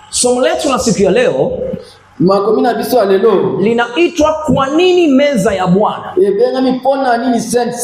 Somo letu la siku ya leo makomina biso alelo linaitwa kwa nini meza ya Bwana? Ebenga mi pona nini Saint.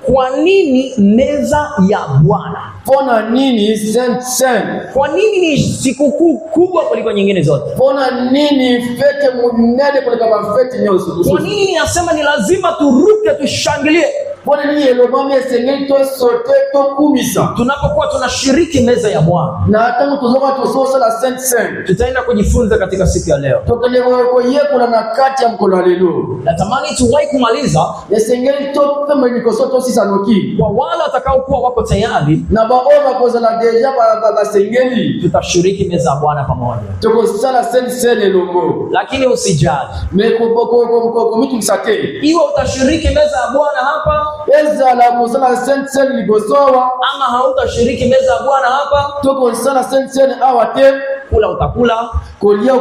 Kwa nini meza ya Bwana? Pona nini Saint. Kwa nini ni sikukuu kubwa kuliko nyingine zote? Pona nini fete munene kuliko mafete nyoso? Kwa nini ninasema ni lazima turuke tushangilie? Pona nini elomame sengeli to sote to kumisa tunapokuwa tunashiriki meza ya Bwana? Na tangu tuzoka tusosa la Saint. Tutaenda kujifunza katika siku ya leo. Tokeleko yekula na kati ya mkono alelo. Natamani tuwahi kumaliza sengeli to kama nikosoto sisanoki. Kwa wale watakaokuwa wako tayari na baoma koza la deja ba sengeli tutashiriki meza ya Bwana pamoja. Tuko sala Saint elongo. Lakini usijali. Meko mitu msake. Iwe utashiriki meza ya Bwana hapa eza la kozala Saint libosowa ama hautashiriki meza ya Bwana hapa, tuko sala Saint awate kula utakula, kolia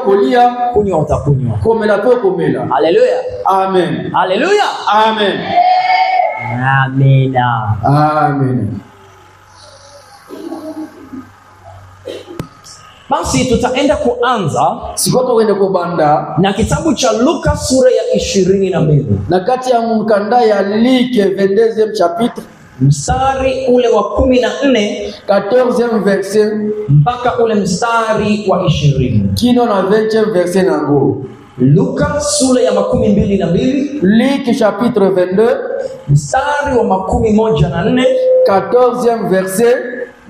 kunywa utakunywa, komela to komela. Haleluya. Amen. Haleluya. Amen. Amina. Amen. Basi tutaenda kuanza sikoto wende kubanda na kitabu cha Luka sura ya 22 na kati ya mkanda ya Luke 22e chapitre mstari ule wa 14 14e verset mpaka ule mstari wa 20 kino na 20e verset nango. Luka sura ya 22 Luke chapitre 22 mstari wa 14 14e verset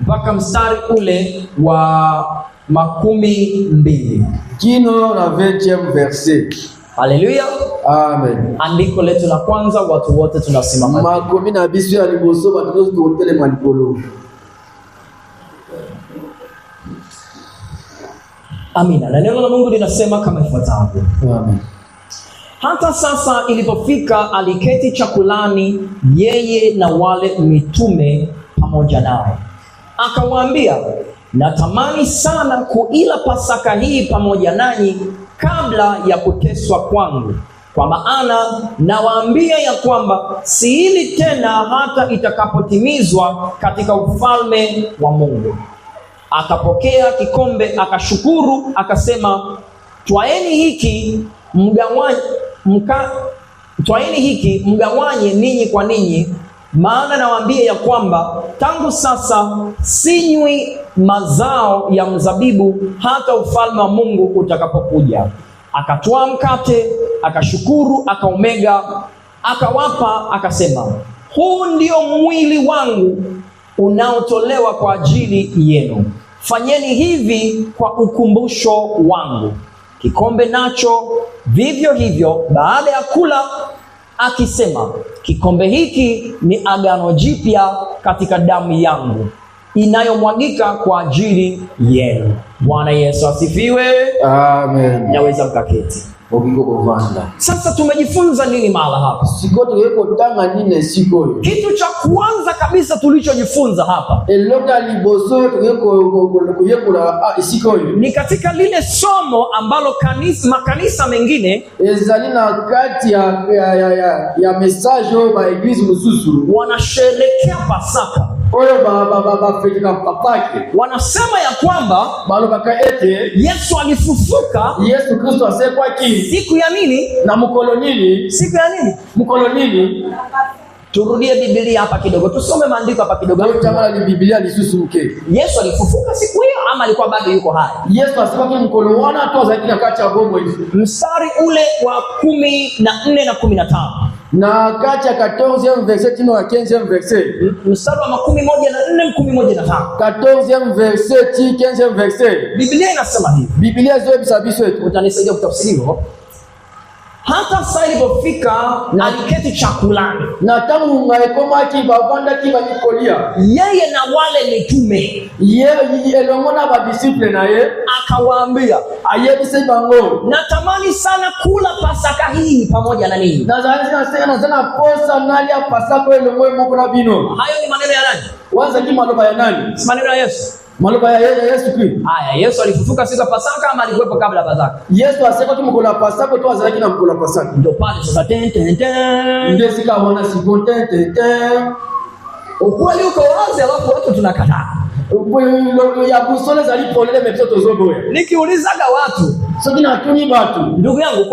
mpaka mstari ule wa 12 kino na 20e verset. Haleluya. Amen. Andiko letu la kwanza, watu wote tunasimama. Makomina biso ya liboso batuzo tuotele malikolo. Amina. Na neno la Mungu linasema kama ifuatavyo. Amen. Hata sasa ilipofika, aliketi chakulani yeye na wale mitume pamoja naye. Akawaambia, natamani sana kuila Pasaka hii pamoja nanyi kabla ya kuteswa kwangu. Kwa maana nawaambia ya kwamba siili tena hata itakapotimizwa katika ufalme wa Mungu. Akapokea kikombe, akashukuru, akasema, twaeni hiki mgawanye ninyi kwa ninyi, maana nawaambia ya kwamba tangu sasa sinywi mazao ya mzabibu hata ufalme wa Mungu utakapokuja. Akatwaa mkate, akashukuru, akaumega, akawapa, akasema, huu ndio mwili wangu unaotolewa kwa ajili yenu. Fanyeni hivi kwa ukumbusho wangu. Kikombe nacho vivyo hivyo baada ya kula, akisema, kikombe hiki ni agano jipya katika damu yangu inayomwagika kwa ajili yenu. Bwana Yesu asifiwe. Amen. Naweza mkaketi. Sasa tumejifunza nini mahala hapa? Sikoto yeko tanga nini siko. Kitu cha kwanza kabisa tulichojifunza hapa eloka liboso yeko la siko ni katika lile somo ambalo makanisa mengine ezalina kati ya message ba eglise mususu wanasherehekea Pasaka. Oyo baba fika papake wanasema ya kwamba balobaka ete Yesu alifufuka. Yesu Kristo asekwa siku ya nini? Na mkolo nini? Siku ya nini? Mkolo nini? Turudie Biblia hapa kidogo. Tusome maandiko hapa kidogo. Kama ni Biblia lisusuke. Yesu alifufuka siku hiyo ama alikuwa bado yuko hai? Yesu asekwa mkolo wana tu zakina kati ya bombo hivi. Mstari ule wa 14 na 15. Na kati ya 14e verset na 15e verset. Mstari wa 14 15. 14e verset 15e verset. Biblia inasema hivi. Biblia zoe bisabiso yetu. Utanisaidia kutafsiri hilo? Hata saa ilipofika aliketi chakulani. Na tangu ngaekoma kibavanda kibanyikolia. Yeye na wale mitume. Yeye elongona ba disciple na ye akawaambia, ayebise bango, natamani sana kula Pasaka hii pamoja na ninyi. Na sana posa nali ya Pasaka elongwe moko na bino. Hayo ni maneno ya nani? Wanza kimaloba ya nani? Maneno ya Yesu. Maloba ya Yesu Kristo. Haya, Yesu alifufuka siku ya Pasaka ama alikuwepo kabla ya Pasaka? Yesu asema tumkola Pasaka tu azalaki na mkola Pasaka. Ndio pale sasa ndio sika wana siku. Ukweli uko wazi alafu watu tunakataa. ya busole zali polele metoto zoboya. Nikiulizaga watu, Soki na tuni batu. ndugu yangu,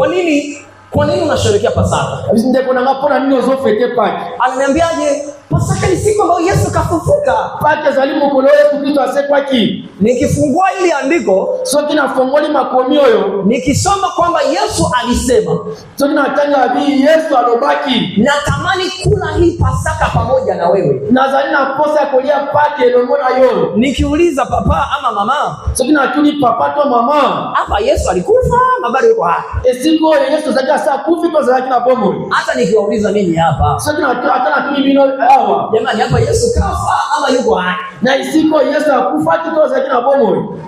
kwa nini unasherehekea Pasaka? Ndeko na ngapona nini ozofete paki? Ananiambiaje? Pasaka ni siku ambayo Yesu kafufuka. Paki zali mukolo Yesu Kristo asekwaki. Nikifungua hili andiko, Soki na fongoli makomi oyo, nikisoma kwamba Yesu alisema, soki na tanga bi Yesu alobaki, natamani kula hii Pasaka pamoja na wewe. nazali na posa kolia paki elongo na yo. Nikiuliza papa ama mama, Soki na tuni papa to mama, hapa Yesu alikufa ama bado yuko hai? esiko Yesu zaki asa kufi to zaki na bomo. Hata nikiwauliza ninyi hapa, Soki na hata na tuni bino awa, jamani, hapa Yesu kafa ama yuko hai? na isiko Yesu akufa to zaki na bomo.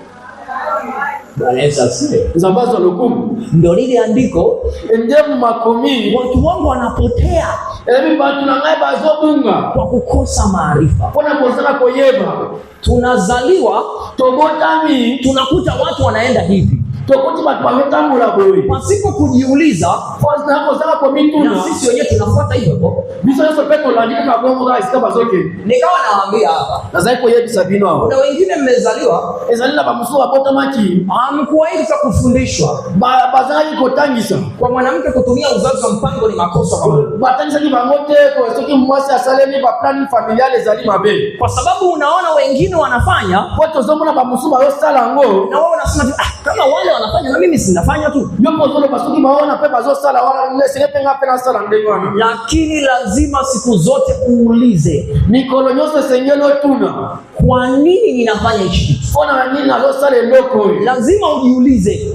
Bwana Yesu asifiwe. Zambazo lokumu. Ndio lile andiko, Endemu makomi, watu wangu wanapotea ebi batu na ngai bazobunga. kwa kukosa maarifa. Pona kozana koyeba. Tunazaliwa, Tobotami, tunakuta watu wanaenda hivi tokoti batu bametambula boy. pasipo kujiuliza, Fonza kozana komituna. na sisi wenyewe tunafuata hivyo. Biso yeso peto landika ka bongo ga isika bazoke. Nikawa nawaambia hapa, Nazai koyebi sabino hao. kuna wengine mmezaliwa Ezalina ba musu abota maki. hamkuwahi kufundishwa Bazali kotangisa. kwa mwanamke kutumia uzazi wa mpango ni makosa kwa Mungu, Batangisa ki bangote ko soki mwasi asalemi ba plan familiale ezali mabe. kwa sababu unaona wengine wanafanya Poto zomona ba musu ba yosala ngo. na wewe unasema kama wale wanafanya na mimi sinafanya tu. Yopo zolo basuki baona pe bazosala wala nese penga pena sala ndengwana. Lakini lazima siku zote uulize, Mikolo nyose sengelo tuna. kwa nini ninafanya hichi kitu? Fona nini alosale loko. Lazima ujiulize,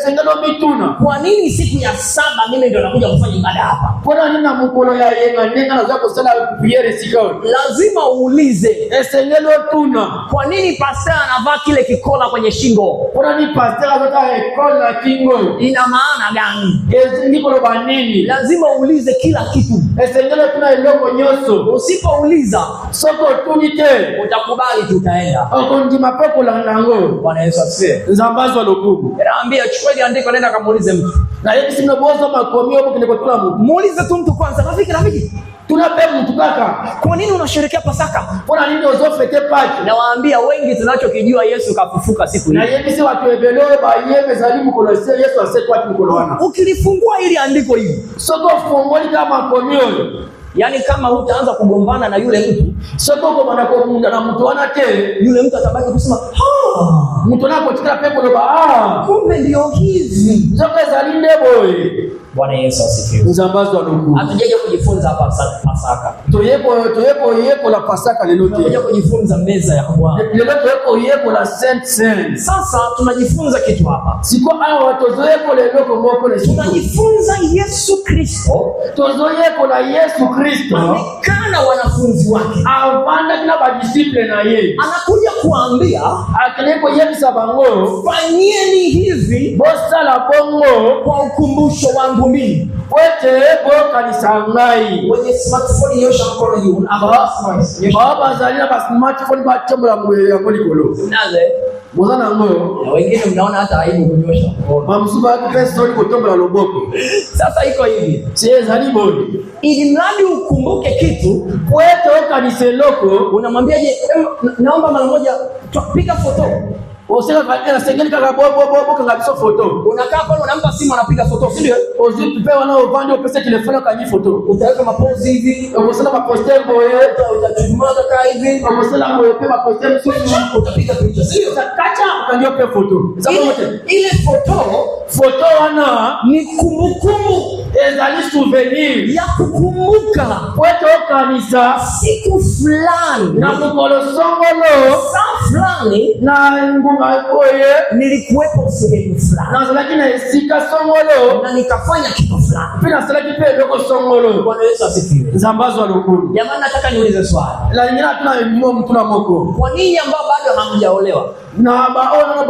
Sengelo mituna. kwa nini siku ya 7 mimi ndio nakuja kufanya ibada hapa? Fona nini na mukolo ya yenga nenga na zako sala priere sikao. Lazima uulize, Sengelo tuna. kwa nini pastor anavaa kile kikola kwenye shingo? Fona ni pastor azota ekol na kingo. Ina maana gani? Nikolo banini. Lazima uulize kila kitu. Sengelo tuna eloko nyoso. Usipouliza Soko tunite. utakubali tu utaenda. Okondi mapeko la nango. Bwana Yesu asifiwe. Nzambazo lokubu. Naambia chukua ile andiko, nenda kamuulize mtu. Na yeye sino bozo makomi obo kile kotula mu. Muulize tu mtu kwanza, rafiki, Tunape mtu kaka. kwa nini unasherehekea Pasaka? Fona nini ozofete paki. Nawaambia wengi tunachokijua Yesu kafufuka siku Na hiyo. yeye si watu ebelewe ba yeye zalimu kono Yesu asekwa mkono wana. Ukilifungua hili andiko hivi, Soko fongoli kama komio. yani kama hutaanza kugombana na yule mtu, Soko kwa bana kwa munda na mtu wana te. yule mtu atabaki kusema Mtu na kutika pepo lo ba kumbe ndio hivi. Zoka zalinde boy. Bwana Yesu asifiwe. Nzambazo aluku. Hatujaje kujifunza hapa Pasaka. Toyeko la Pasaka lelote. Tunakuja kujifunza meza ya Bwana. Lelote yeko la Saint Saint. Sasa tunajifunza kitu hapa. Siko hao watozoeko leloko moko le siko. Tunajifunza Yesu Kristo Tozoeko la Yesu Kristo. amekaa na wanafunzi wake. Avanda kina ba disciple na yeye. Anakuja kuambia, Akeleko yebisa bango. fanyeni hivi Bosa la bongo. kwa ukumbusho wangu mimi. Wete bo kanisa ngai. Wenye smartphone nyosha mkono juu. Baba zalina ba smartphone ba chombo mwele ya kolikolo. Naze. Bozana ngoyo. Na wengine mnaona hata aibu kunyosha mkono. Mamsuba pesa ni kutomba la loboko. Sasa iko hivi. Sie zali bodi. Ili mradi ukumbuke kitu, Wete kanisa loko. unamwambiaje, naomba mara moja piga foto. Oseka kana sengeli kaka bobo kanga biso photo. Unakaa pale unampa simu anapiga foto, si ndio? Ozi tupe wana upande pesa telefoni kani photo. Utaweka mapozi hivi, Osela ba poster boye, utachumaza kaa hivi, osela boye pe ba poster susu. utapiga picha, si ndio? Kacha kandio pe photo. Ile foto Photo wana ni kumbukumbu ezali souvenir. ya kukumbuka Wete kanisa siku fulani na mukolo songolo saa fulani na ngunga boye nilikuwepo sehemu fulani na zalaki na esika songolo na nikafanya kitu fulani. pina zalaki pe loko songolo. Bwana Yesu asifiwe. Nzambazo alukuru. Jamani, nataka niulize swali. La nyingine tuna mmo mtu na moko. Kwa nini ambao bado hamjaolewa Na baona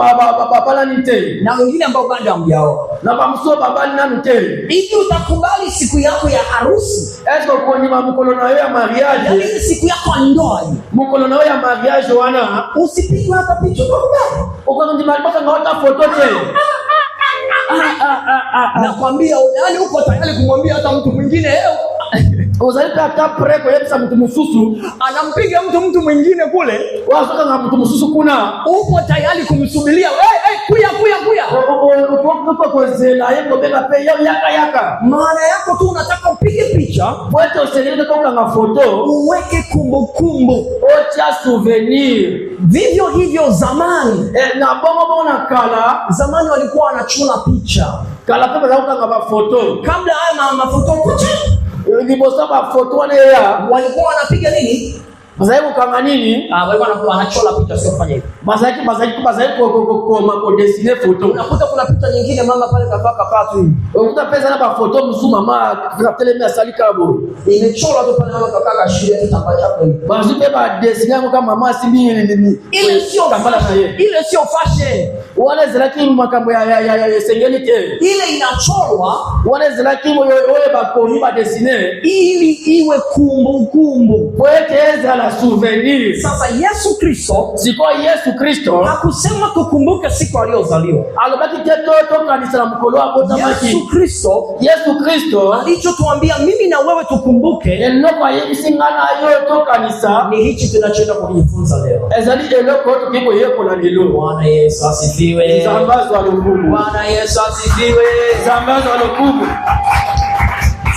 baba nite. na wengine ambao bado hamjaoa, Na bamso baba na nite. hivi utakubali siku yako ya harusi, Esko koni mkono na ya mariage. yaani siku yako ya ndoa hii, Mkono na ya mariage wana. usipigwe hata picha? Utakubali? Uko ndi malipata ngota photo te. Nakwambia, yaani uko tayari kumwambia hata mtu mwingine Uzali hata preko yepsa mtu mususu anampiga mtu mwingine kule, wasoka na mtu mususu kuna upo tayari kumsubiria kuya uko kozela yeko bega pe yaka maana yako tu unataka upige picha wote usenele toka na foto uweke kumbukumbu ocha souvenir. Vivyo hivyo zamani na bongo kala zamani walikuwa wanachuna picha kala pepe za ukanga foto kabla haya mafoto Niliposoma foto na ya walikuwa wanapiga nini? Mazaibu kama nini? Walikuwa wanachola picha, sio kufanya hivyo. Mazaibu kwa dessiner foto. Unakuta kuna picha nyingine mama pale kakaa tu hivi. Unakuta pesa na foto msuma mama tunatelemea salika bo. Imechora tu pale mama kakaa kashia kitambaa hapo hivi. Basi beba dessiner kama mama simbi ile sio kambala na yeye. Ile sio fashion. Wale zilaki makambo ya sengeli ke. Ile inachorwa, wale zilaki wewe bakoni ba dessiner ili iwe kumbukumbu. Poeteza la souvenir. Sasa Yesu Kristo, Yesu Kristo hakusema tukumbuke siku aliyozaliwa. Alobaki toto kanisa la mkolo hapo tamaki. Yesu Kristo alichotuambia mimi na wewe tukumbuke eloko yisingana yoto kanisa ni hichi tunachoenda kujifunza leo. Ezali eloko tukiko yeko na lilo. Bwana Yesu asifiwe. Zambazo alokubu. Bwana Yesu asifiwe. Zambazo alokubu.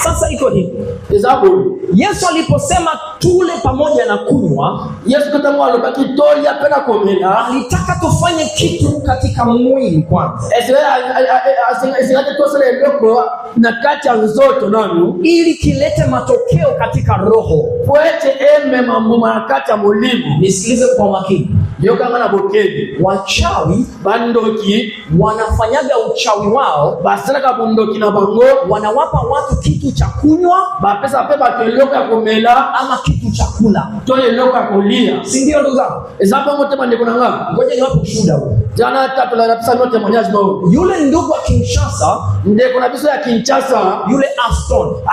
Sasa iko hivi. Ezabu Yesu aliposema tule pamoja na kunywa, Yesu katamu alobaki toli apena komena, alitaka tufanye kitu katika mwili kwanza. Esilate tosele eloko na kati ya nzoto nanu ili kilete matokeo katika roho. Poete eme mambo kati ya mulimu. Nisikilize kwa makini. Yoka ngana bokedi. Wachawi bandoki wanafanyaga uchawi wao, basaka bundoki na bango, wanawapa watu kitu cha kunywa, bapesa pepa keloko ya kumela ama kitu cha kula. Tole loka kulia. Si ndio ndugu zangu? Ezapo mote mande kuna nga. Ngoja niwape ushuhuda huu. Jana tatu la napisa note mwanyaji mao. Yule ndugu wa Kinshasa, nde kuna biso ya Kinshasa, yule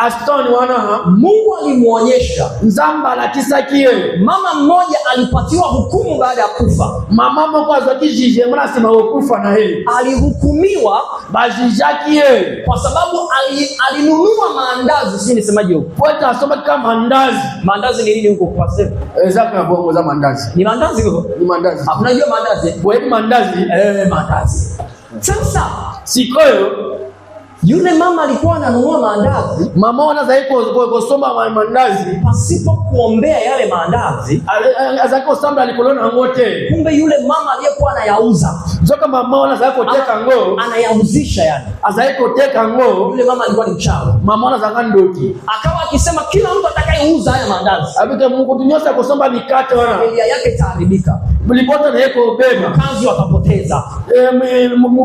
Aston wana Mungu alimuonyesha nzamba la kisakie. Mama mmoja alipatiwa hukumu baada ya kufa. Mama moko azokijije mwana sema okufa na yeye. Alihukumiwa bajijakie kwa sababu alinunua maandazi, si nisemaje huko? Pote asoma kama maandazi. Maandazi ni nini huko kwa sema? Zaka bongo za maandazi. Ni maandazi huko? Ni maandazi. Unajua maandazi? Wewe maandazi? Maandazi. Sasa sikoyo yule mama alikuwa ananunua maandazi. Mama anaanza kusoma maandazi pasipo kuombea yale maandazi. Azako samba alikolona ngote. Kumbe yule mama aliyekuwa anayauza, zoka mama anaanza kuteka ngo, anayauzisha yani. Azako kuteka ngo, yule mama alikuwa ni mchawi. Mama anaanza ndoki. Akawa akisema kila mtu atakayeuza haya maandazi, abike Mungu tunyosa kusomba mikate wana. Familia yake itaharibika. Mlipota na yeko beba. Kazi watapoteza.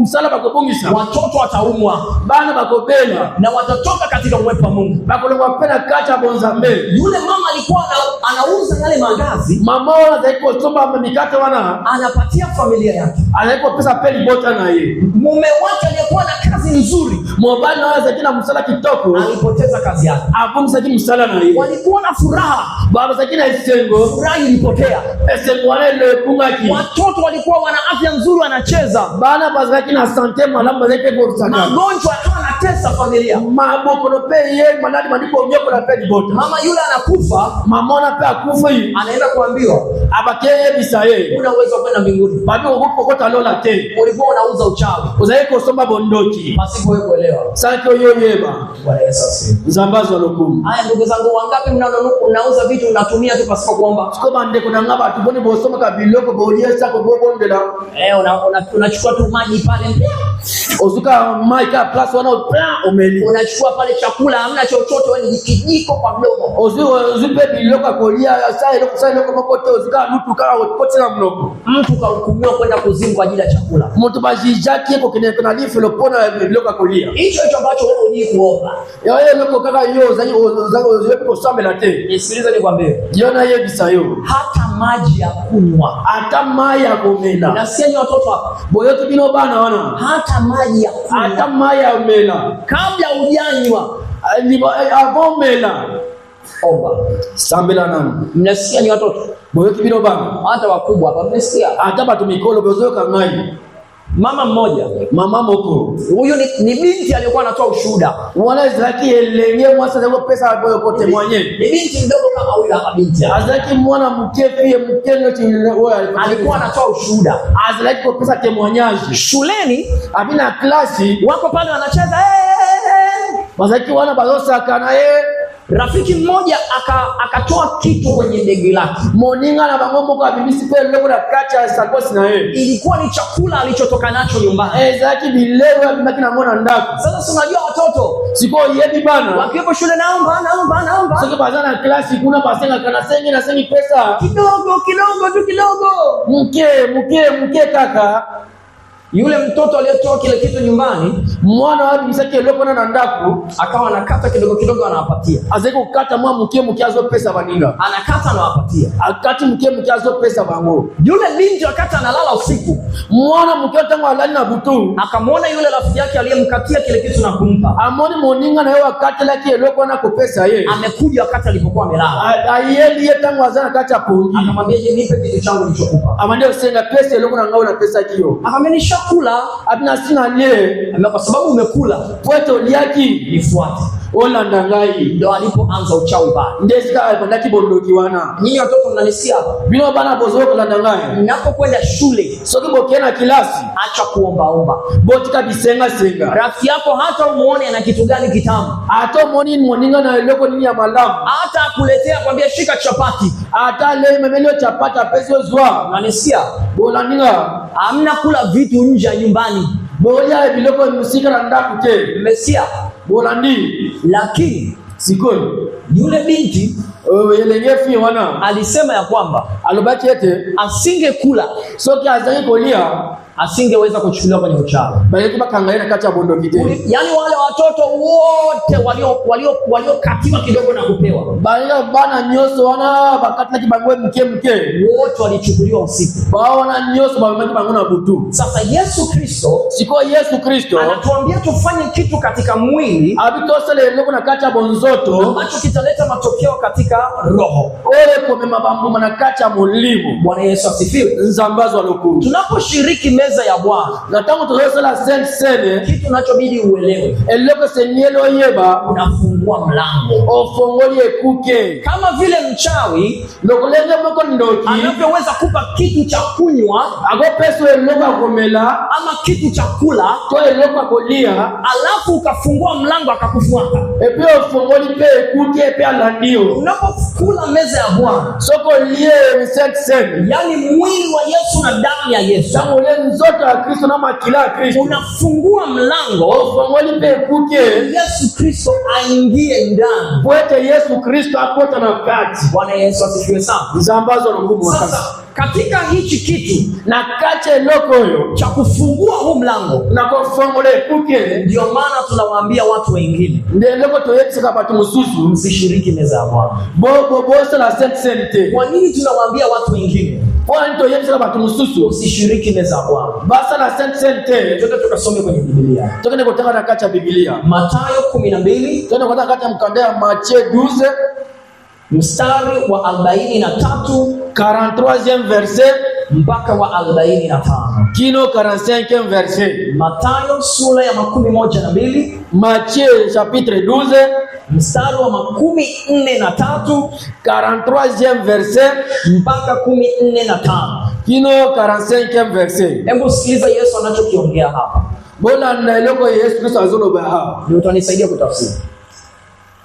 Msalaba kubungisa. Watoto wataumwa. Bana bakopena na watatoka katika uwepo wa Mungu. Bakolongwa pena kacha bonzambe. Yule mama alikuwa anauza yale maandazi. Mama wana zaiko kusomba mikate wana. Anapatia familia yake. Anaiko pesa peli bota na yeye. Mume wake aliyekuwa na kazi nzuri, mwabani na waza kina msala kitoko, alipoteza kazi yake. Abumsa kini msala na yeye. Walikuwa na furaha. Baba zakina isengo. Furaha ilipotea. Esengo wale pungaki. Watoto walikuwa wana afya nzuri, wanacheza. Bana bazakina sante malamu zake bota. Magonjwa yakawa yanatesa familia. Maboko no pe ye manadi mandiko nyoko na pe bota. Mama yule anakufa, mama na pe akufa hii. Anaenda kuambiwa abakeye bisaye. Una uwezo kwenda mbinguni. Bado ukokota lola te. Ulikuwa unauza uchawi. Uzaiko somba bondoki. Pasipo wewe kuelewa. Sasa yoyeba. Bwana Yesu asifiwe. Zambazo lokumu. Haya ndugu zangu, wangapi mnauza vitu unatumia tu pasipo kuomba? Sikoba ndeko na ngaba tubone bosoma kabiloko bolie sako bobondela. Unachukua tu maji pale. Ozuka maika plus wana umeli. Unachukua pale chakula, hamna chochote, wewe ni kijiko kwa mdomo. Ozupe biloko kolia sai loko makoto ozuka lutu kama kote na mnoko. Mtu kahukumiwa kwenda kuzimu kwa ajili ya chakula. Mtu bajijaki yako kuna lifu lopona biloko kolia. Hicho ambacho wewe unii kuomba. Yeye loko kaka hiyo zango kusamba la te. Nisikilize nikwambie. Jiona yeye bisayo. Hata maji ya kunywa, hata maji ya kumela. Nasikia ni watoto hapa. Boyoto bino bana wana. Hata maji ya kunywa. Hata maji ya kumela. Kabla hujanywa, avomela. Omba. Sambela nani? Mnasikia ni watoto. Boyoto bino bana. Hata wakubwa hapa mnasikia. Hata batu mikolo bozoka ngai. Mama mmoja, mama moko. huyu ni binti aliyokuwa anatoa ushuhuda. Wana zaki elenge mwasa zako pesa hapo kote mwenye. Ni binti mdogo kama huyu hapa binti. Azaki mwana mkefi mkeno chini alikuwa anatoa ushuhuda. Azaki kwa pesa témoignage. Shuleni abina klasi wako pale wanacheza bazaki wana bazosa kana rafiki mmoja akatoa kitu kwenye begi lake. Moninga na bangomo kwa bibisi pale leo na kacha sakosi na yeye. Ilikuwa ni chakula alichotoka nacho nyumbani. Zaki bilewa bimaki na ngona ndako. Sasa unajua watoto siko yebi bana. Wakiwa shule naomba. Sasa bazana klasi kuna basenga kana sengi na sengi pesa. Kidogo. Mke kaka. Yule mtoto aliyetoa kile kitu nyumbani, mwana wa bisaki leo na ndaku, akawa anakata kidogo anawapatia. Azeko kukata mwa mke azo pesa baninga. Anakata anawapatia. Akati mke azo pesa bango. Yule binti wakati analala usiku, mwana mke tangu alali na butu, akamwona yule rafiki yake aliyemkatia kile kitu na kumpa. Amoni moninga na yeye wakati lake leo na kupesa yeye. Amekuja wakati alipokuwa amelala. Ayeli tangu azana kacha pongi. Akamwambia, "Je, nipe kitu changu nilichokupa." Amande usenga pesa leo na ngao na pesa hiyo. Akamwambia, kula abina sina le kwa sababu umekula pweto liaki nifuate. Ola ndangai ndio alipoanza uchawi bana. Ndesika alipandaki bondoki wana. Nyinyi watoto mnanisikia hapa? Bino bana bozoko la ndangai. Ninapokwenda shule, soki bokiena kilasi, acha kuomba. Botika bisenga. Rafiki yako hata umuone ana kitu gani kitamu. Hata muone moninga na loko nini ya malamu. Hata akuletea kwambia shika chapati. Hata le memelio chapata pesa zwa. Unanisikia? Bola ninga. Hamna kula vitu nje nyumbani. Bola biloko musika na ndaku te. Umesikia? Bola ndi. Lakini sikoni yule binti yelengefi wana alisema ya kwamba alobaki ete asingekula soki azangi kolia asingeweza kuchukuliwa kwenye uchawi. Bali kama kangaina kacha bondo kite. Yaani wale watoto wote waliokatiwa kidogo na kupewa. Bali bana nyoso wana bakati na kibangwe mke wote walichukuliwa usiku. Baona nyoso bamaki bangona butu. Sasa Yesu Kristo anatuambia tufanye kitu katika mwili abitosele leko na kacha bonzoto ambacho kitaleta matokeo katika roho. Ole kwa mabambu na kacha mulimo. Bwana Yesu asifiwe. Nzambazo alokuru. Tunaposhiriki meza ya Bwana, na tangu tuzoe la saint sene, kitu unachobidi uelewe, eloko senyelo yeba unafungua mlango. Ofongoli ekuke. Kama vile mchawi ndokolenge moko ndoki anavyoweza kupa kitu cha kunywa, ago peso eloko komela ama kitu cha kula, to eloko kolia, alafu ukafungua mlango akakufuata. Epe ofongoli pe ekuke pe alandio. Unapokula meza ya Bwana, soko lie saint sene, yani mwili wa Yesu na damu ya Yesu. Tangu le nzoto ya Kristo na makila ya Kristo. Unafungua mlango ofongoli pe ekuke. Yesu Kristo aingie ndani. Poete Yesu Kristo apota na kati. Bwana Yesu asifiwe sana. Nzambazo ngumu wakati. Sasa katika hichi kitu na kache loko yo cha kufungua huu mlango na kufungule ekuke, ndio maana tunawaambia watu wengine ndio loko toyetsika batu mususu msishiriki meza ya Bwana. Bobo la saint sente. Kwa nini tunawaambia watu wengine? Kwa nini toyetsika batu mususu usishiriki meza ya Bwana? Basa la saint sente. Tuende tukasome kwenye Biblia. Tukende kutaka na kacha Biblia. Mathayo 12. Tuende kutaka kacha mkandea Matthieu 12 mstari wa 43 43e verset mpaka wa 45 kino 45e verset. Mathayo sura ya 12, Matthieu chapitre 12 mstari wa 43 43e verset mpaka 45 kino 45e verset. Hebu sikiliza Yesu anachokiongea hapa. Bona na loko Yesu Kristo azoloba hapa. Ndio utanisaidia kutafsiri.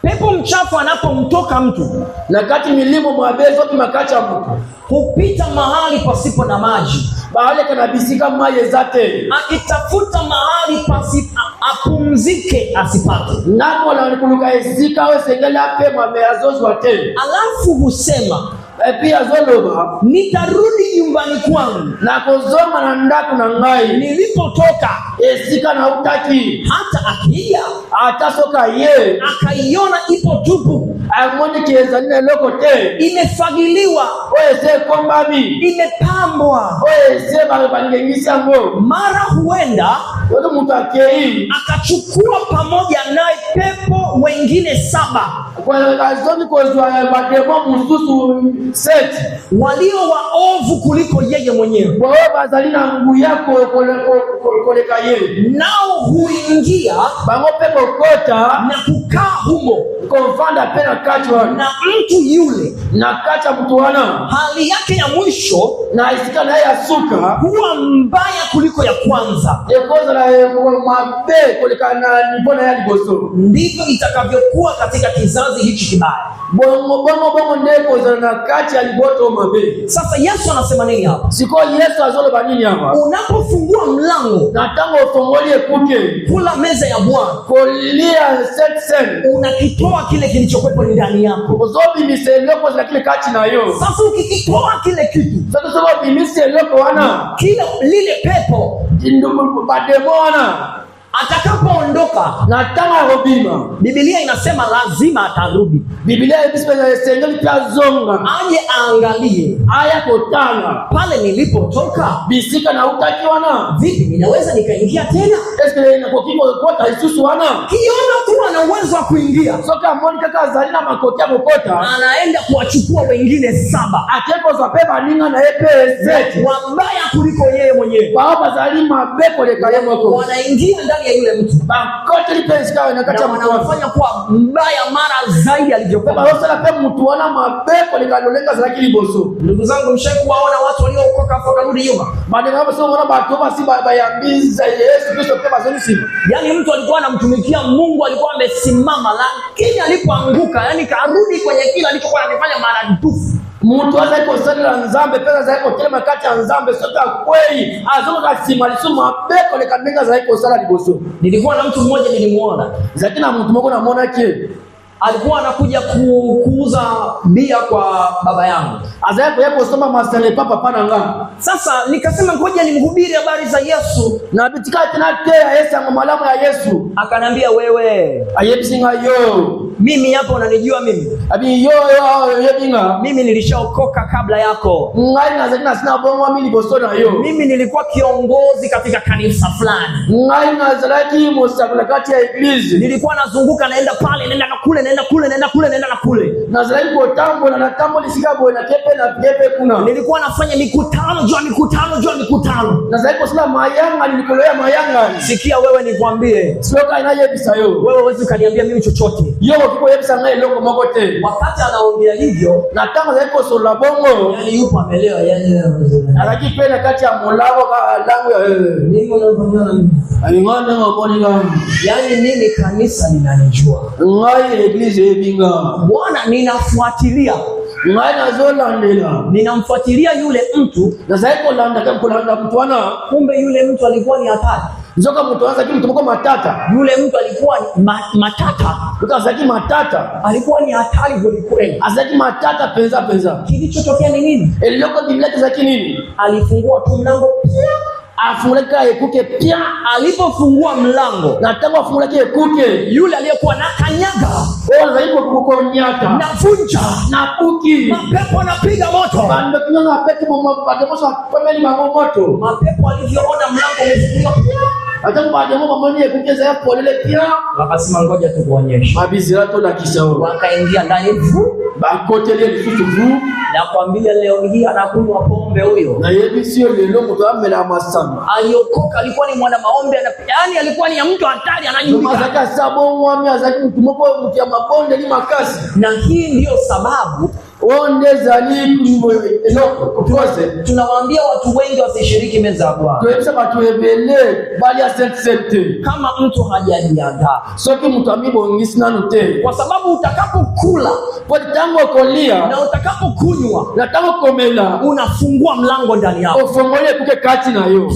Pepo mchafu anapomtoka mtu, na kati milimo mwabezo kimakacha mtu, hupita mahali pasipo na maji, bahali kanabisika maji zate, akitafuta mahali pasipo apumzike asipate. Nako la nikuluka ezika we sengela pe mameazozi wate. Alafu husema pia zoloba, nitarudi nyumbani kwangu na kuzoma na ndaku na ngai nilipotoka. Ezika na utaki. Hata akija atasoka ye akaiona ipo tupu, amoni kiezanine loko te, imefagiliwa, oese kombami, imepambwa, oese bangengisa ngo. Mara huenda wado mtu akei akachukua pamoja naye pepo wengine 7 kwa azomi kozwa bademo mususu set walio waovu kuliko yeye mwenyewe, kwa bazali na nguvu yako koleka yeye, nao huingia bango pepo kota na kukaa humo, konfanda pena kachwa na mtu yule na kacha mtu wana hali yake ya mwisho na isika na ya suka huwa mbaya kuliko ya kwanza. Ekoza la mabe koleka na nibona ya liboso. Ndivyo itakavyokuwa katika kizazi hichi kibaya. Bongo ndeko na kati ya liboto mabe. Sasa Yesu anasema nini hapa? Siko Yesu azolo banini hapa? Unapofungua mlango na tango ufungulie kuke kula meza ya Bwana, kolia set unakitoa kile kilichokuwepo ndani yako. Uzobi miseloko za kile kati na yo. Sasa ukikitoa kile kitu, sasa sababu miseloko wana kile lile pepo ndio bademo wana atakapoondoka na tanga robima, Biblia inasema lazima atarudi. Biblia inasema sengeli pia zonga aje aangalie aya kotanga pale nilipotoka, bisika na utaki wana vipi ninaweza nikaingia tena? Eske na kokiko kota isusu wana kiona tu ana uwezo wa kuingia. Soka Monica kazalina makotia kokota, anaenda kuwachukua wengine 7 ateko za pepa ninga na epe set wambaya kuliko yeye mwenyewe. Baba zalima beko le kayemo ko wanaingia ndani ya yule mtu, bakote lipenzi kawe na kacha mtu wanafanya kuwa mbaya mara zaidi alivyokuwa. Baba sala pe mtu wana mabeko le kalolenga za kili boso. Ndugu zangu, mshaikuwaona watu waliokoka hapo karudi nyuma? Baada hapo sio wana batoba si baba ya mbiza Yesu Kristo pepa zoni sima. Yaani mtu alikuwa anamtumikia Mungu, alikuwa amesimama, lakini alipoanguka, yani karudi kwenye kila alichokuwa anafanya mara dufu. Mtu azako sana la nzambe pesa zako kile makati ya nzambe sota kweli azonga simalisoma beko le kamenga zako sala liboso. Nilikuwa na mtu mmoja nilimuona, zakina mtu mmoja namuona ke alikuwa anakuja kuuza bia kwa baba yangu. Azako yako soma masale papa pana nga. Sasa nikasema ngoja nimhubiri habari za Yesu, na bitika tena tea Yesu ngomalamu ya Yesu. Akanambia wewe ayebisinga yo mimi hapo unanijua mimi? Abi yo yebinga mimi nilishaokoka kabla yako. Ngai na zakina sina bongo mimi libosona yo. Mimi nilikuwa kiongozi katika kanisa fulani. Ngai na zalaki mosakula kati ya iglesia. Nilikuwa nazunguka naenda pale naenda na kule naenda kule naenda kule naenda na kule. Na zalaki kwa tambo na tambo lisikabu na kepe na kepe kuna. Nilikuwa nafanya mikutano jua mikutano. Na zalaki sila mayanga nilikolea mayanga. Sikia wewe nikwambie. Sioka inayebisa yo. Wewe huwezi kaniambia mimi chochote. Yo kiko yebisa ngai longo mokote. Wakati anaongea hivyo na tango zalaki sola bongo. Yani yupo amelewa yani. Alaki pena kati ya molago ka langu ya mimi unafanya nini? Alingana ngoponi nga. Yani mimi kanisa ninanijua. Ngai iglesia yebinga. Bwana ninafuatilia. Ngai nazola ndela. Ninamfuatilia yule mtu na zaiko landa kama kulanda mtu wana. Kumbe yule mtu alikuwa ni hatari. Nzoka mtu anza kitu mtuko matata. Yule mtu alikuwa matata. Ukazaki matata. Alikuwa ni hatari kweli. Azaki matata penza. Kilichotokea ni nini? Eloko Biblia zaki nini? Alifungua tu mlango pia. Afunguleka ekuke pia. Alipofungua mlango na tangu afunguleke ekuke, yule aliyekuwa na kanyaga zaiko kukonyata na vunja na kuki mapepo anapiga moto. Bando kinyanga pepo mademosa pemeli moto. Mapepo alivyoona mlango umefunguka hata baada ya mamoni ekuke za polele pia wakasema ngoja tukuonyeshe. Mabizira to la kisao wakaingia ndani bakotele lisusu na kwambia leo hii anakunywa pombe huyo. Na yeye sio lelo mtu amela masama. Aliokoka alikuwa ni mwana maombi yani alikuwa ni mtu hatari anajulikana. Mazaka sabo mwami azaki mtu moko mtu ya mabonde ni makasi. Na hii ndio sababu onde zali kukose tunawaambia watu wengi wasishiriki meza ya Bwana. Tuweza batuebele bali asente kama mtu hajajiandaa. Soki mtu amibo ngisina note. Kwa sababu utakapokula kwa tango kolia na utakapokunywa na tango komela unafungua mlango ndani yako. Ufungole kuke kati na yo.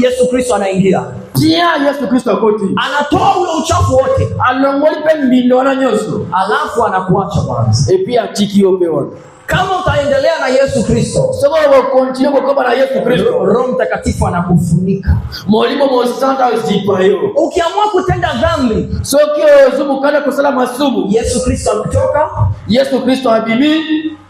Yesu Kristo anaingia. Pia Yesu Kristo akoti. Anatoa ule uchafu wote. Alongoli pe mbindo na nyoso. Alafu anakuacha kwanza. Pia chiki yope watu. Kama utaendelea na Yesu Kristo, sababu continue kwa na Yesu Kristo, Roho Mtakatifu anakufunika. Mwalimu mosanta usipayo. Ukiamua kutenda dhambi, sokio zubu kana kusala masubu. Yesu Kristo anatoka. Yesu Kristo habibi.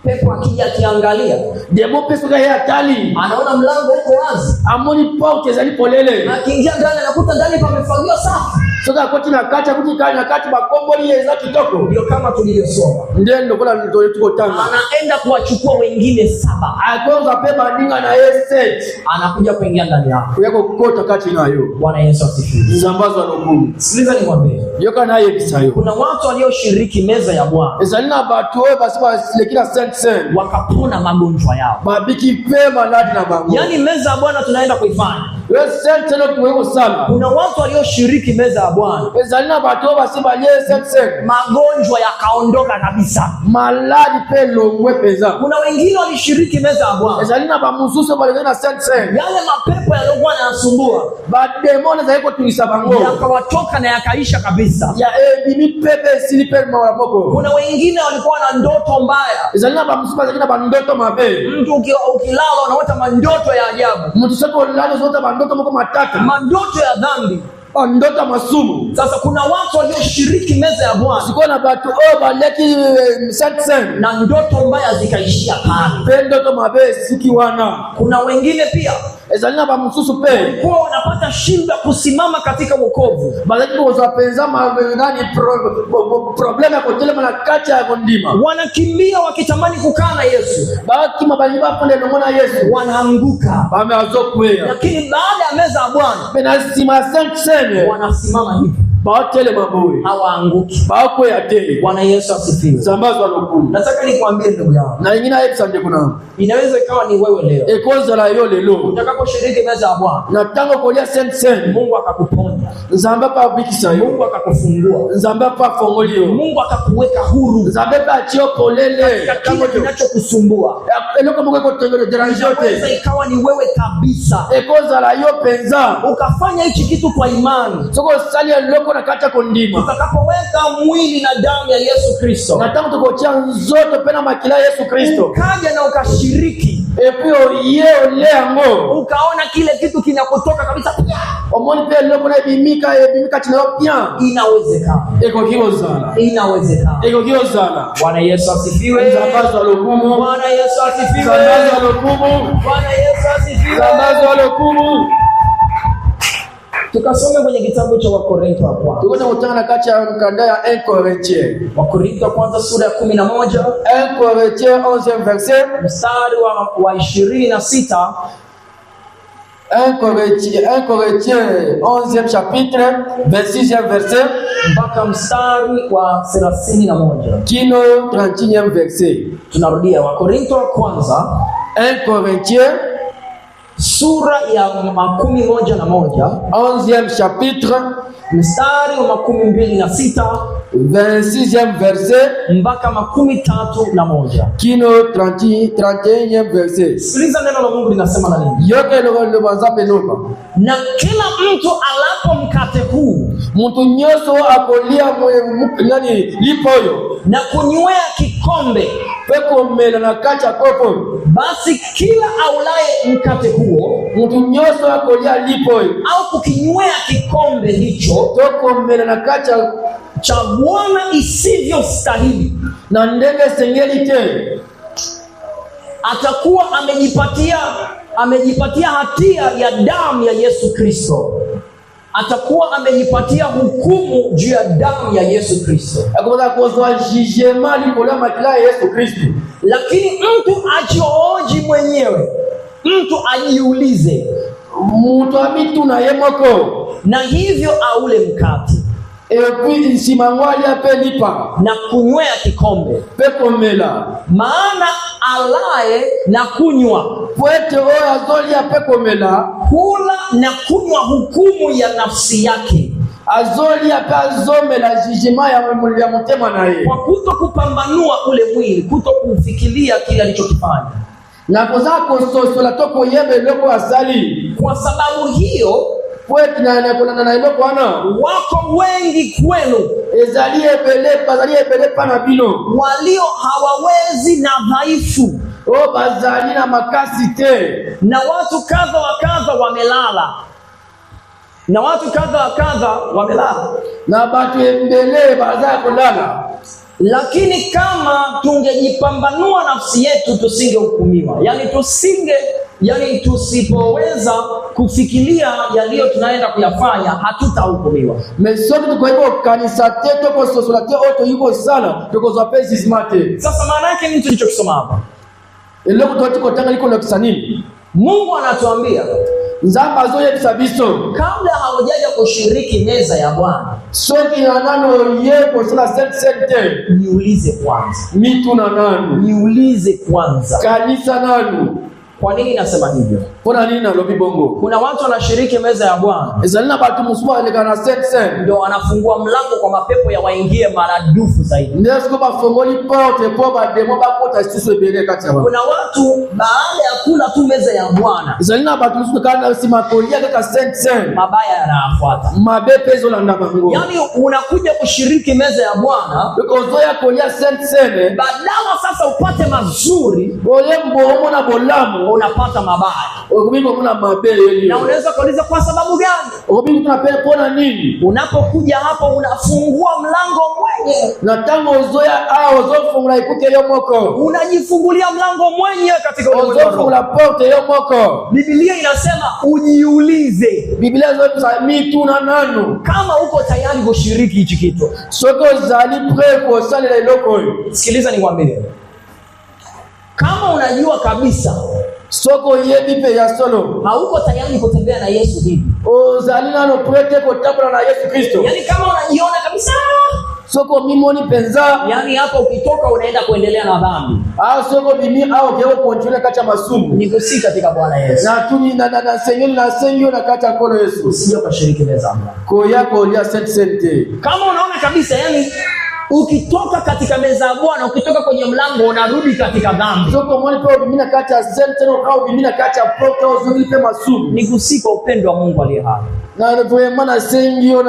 Pepo akija akiangalia, demo peso ga ya tali. Anaona mlango uko wazi. Amoni pauke zali polele. Akiingia ndani anakuta ndani pamefagiwa safi. Soka koti na kacha kuti kana kati makomboli yeza kitoko. Ndio kama tulivyosoma. Ndio kuna ndio tuko tanga. Anaenda kuwachukua wengine 7. Agonga pepa ndinga na set. Anakuja kuingia ndani yako. Yako kukota kati nayo. Bwana Yesu asifiwe. Nzambazo alokuni. Sikiliza nikwambie. Yoka naye kisayo. Kuna watu walioshiriki meza ya Bwana. Ezalina batu basi basilekina saint wakapona magonjwa yao. Babiki pema lati na bango. Yaani meza ya Bwana tunaenda kuifanya. Wewe saint leo tuweko sana. Kuna watu walioshiriki meza ya Bwana. Ezalina batu basi balie saint magonjwa yakaondoka kabisa. Maladi pelo mwepeza. Kuna wengine walishiriki meza ya Bwana. Ezalina ba mususu bale na saint. Yale mapepo yaliokuwa yanasumbua. Ba demoni za iko tulisa bango. Yakawatoka na yakaisha kabisa. Ya bimi pepe silipe mwa moko. Kuna wengine walikuwa na ndoto mbaya. Ezalina ba mususu zakina ba ndoto mabe. Mtu ukilala unaota mandoto ya ajabu. Mtu soko lalo zote ba ndoto moko matata. Mandoto ya dhambi. Ndoto masumu. Sasa kuna watu walioshiriki meza ya Bwana. Siko na batu baleki saint na ndoto mbaya zikaishia pale. Ndoto mabe siki wana. Kuna wengine pia ezalina ba mususu pe kwa wanapata shida kusimama katika wokovu. Balaki bozo penza ngani problem ya kutele na kacha ya kondima. Wanakimbia wakitamani kukaa na Yesu. Baki mabaliba pale ngona Yesu. Wanaanguka. Bameazokwea. Lakini baada ya meza ya Bwana, benazima saint wanasimama hivi. Baotele maboy. Hawaanguki. Baoko ya tele. Bwana Yesu asifiwe. Zambazo alokuni. Nataka nikwambie ndugu yangu. Na nyingine haipsande kuna. Inaweza ikawa ni wewe leo. Ekoza la yo lelo. Utakaposhiriki meza ya Bwana. Na tango kolia saint Mungu akakuponya. Nzamba pa bikisa yo. Mungu akakufungua. Nzamba pa fongolio. Mungu akakuweka huru. Nzamba pa chio polele. Kama kinachokusumbua. Eloko Mungu iko tengere deranje yote. Inaweza ikawa ni wewe kabisa. Ekoza la yo penza. Ukafanya hichi kitu kwa imani. Soko sali eloko na kacha kondima. Utakapoweka mwili na damu ya Yesu Kristo. Na tangu tukochia nzoto pena makila Yesu Kristo. Ukaja na ukashiriki. Epio yeo leango. Ukaona kile kitu kinakutoka kabisa. Omoni pe eloko na bimika chinayo pia. Inawezekana. Eko kio sana. Inawezekana. Eko kio sana. Bwana Yesu asifiwe. Zambazo alokumu. Bwana Yesu asifiwe. Zambazo alokumu. Bwana Yesu asifiwe. Zambazo alokumu. Tukasome kwenye kitabu cha Wakorintho wa kwanza. Tukoza kutana kati ya mkanda ya 1 Corinthiens. Wakorintho wa kwanza sura ya 11. 1 Corinthiens 11e verset. Mstari wa 26. 1 Corinthiens 11e chapitre 26e verset mpaka mstari wa 31. Kino 31e verset. Tunarudia Wakorintho wa kwanza 1 Corinthiens sura ya 11 11e chapitre mstari wa 26 26e verset mpaka 31. Kino 31e verset. Sikiliza neno la Mungu linasema na nini? Yoke lo banzape noba. Na kila mtu alapo mkate huu, mtu nyoso akolia nani lipoyo na kunywea kikombe, peko mela na kacha kopo, basi kila aulaye mkate huo, mtu nyoso akolia lipoyo au kukinywea kikombe hicho, toko mela na kacha cha Bwana isivyo stahili, na ndenge sengeli te, atakuwa amejipatia hatia ya damu ya Yesu Kristo. Atakuwa amejipatia hukumu juu ya damu ya Yesu Kristo. Akoza kozwa jugement likola makila Yesu Kristo. Lakini mtu ajioji mwenyewe, mtu ajiulize, mtu amitu na yemoko, na hivyo aule mkate, epi simangwali apelipa, na kunywea kikombe, peko mela, maana alaye na kunywa, pwete oya zoli ya peko mela, hula na kunywa hukumu ya nafsi yake, azoli ya pazome la jugement ya mutema na ye, kwa kuto kupambanua ule mwili, kuto kufikiria kile alichokifanya. Na kozako soso la toko yebe loko asali. Kwa sababu hiyo, pwete na iloko wana, wako wengi kwenu ezalie belepa na bino, walio hawawezi na dhaifu, o bazali na makasi te, na watu kadha wa kadha wamelala, na batu embele bazali kulala. Lakini kama tungejipambanua nafsi yetu tusingehukumiwa. Yaani Yani tusipoweza kufikiria yaliyo tunaenda kuyafanya hatutahukumiwa. Mais soki tukoyeba kanisa te toko sosola te oto yuko sana toko zape jismate. Sasa maana yake ni tulichokisoma hapa. Eloko tuko tanga liko na nini? Mungu anatuambia Nzamba zoye bisabiso kabla hawajaja kushiriki meza ya Bwana, soki na nano yeko sala sente niulize kwanza. Mitu na nano Niulize kwanza. Kanisa nano. Kwa nini nasema hivyo? Kuna nini na lobi bongo? Kuna watu wanashiriki meza ya Bwana, ezalina batu musuma eleka na sente ndio wanafungua mlango kwa mapepo ya waingie maradufu zaidi. Ndesko bafongoli porte po ba demo ba kota sisi bele kati ya. Kuna watu baada ya kula tu meza ya Bwana, ezalina batu musuma kana sima kolia kaka sente mabaya yanafuata. Mabepe zo na bango. Yaani unakuja kushiriki meza ya Bwana, ukozoya kolia sente badala sasa upate mazuri, ole mbomo na bolamu unapata mabaya. Ukubingo kuna mabele. Na unaweza kuuliza kwa sababu gani? Ukubingo tunapenda kuona nini? Unapokuja hapo unafungua mlango mwenyewe. Na tango uzoya au uzofungula ikuke yo moko. Unajifungulia mlango mwenyewe katika uzofungula porte yo moko. Biblia inasema ujiulize. Biblia zote za mitu na nano. Kama uko tayari kushiriki hichi kitu. Soko zali preko sale la iloko. Sikiliza nikwambie. Kama unajua kabisa soko yebi pe ya solo hauko tayari kutembea na Yesu hivi, ozalina no prete kutambula na Yesu Kristo. Yani kama unajiona kabisa soko mimoni penza, yani hapo ukitoka unaenda kuendelea na dhambi, au soko bimi au geo konjule kacha masumu, ni kusika katika Bwana Yesu na tuni na sengyo na kacha kono Yesu, usije kushiriki meza kwa yako ya sente. Kama unaona kabisa yani ukitoka katika meza ya Bwana, ukitoka kwenye mlango unarudi katika dhambi, soko mwani kwa bimina kacha sente no au bimina kacha prota uzuri pe masumu, ni kusika upendo wa Mungu aliye hai. Na vraiment na sengyo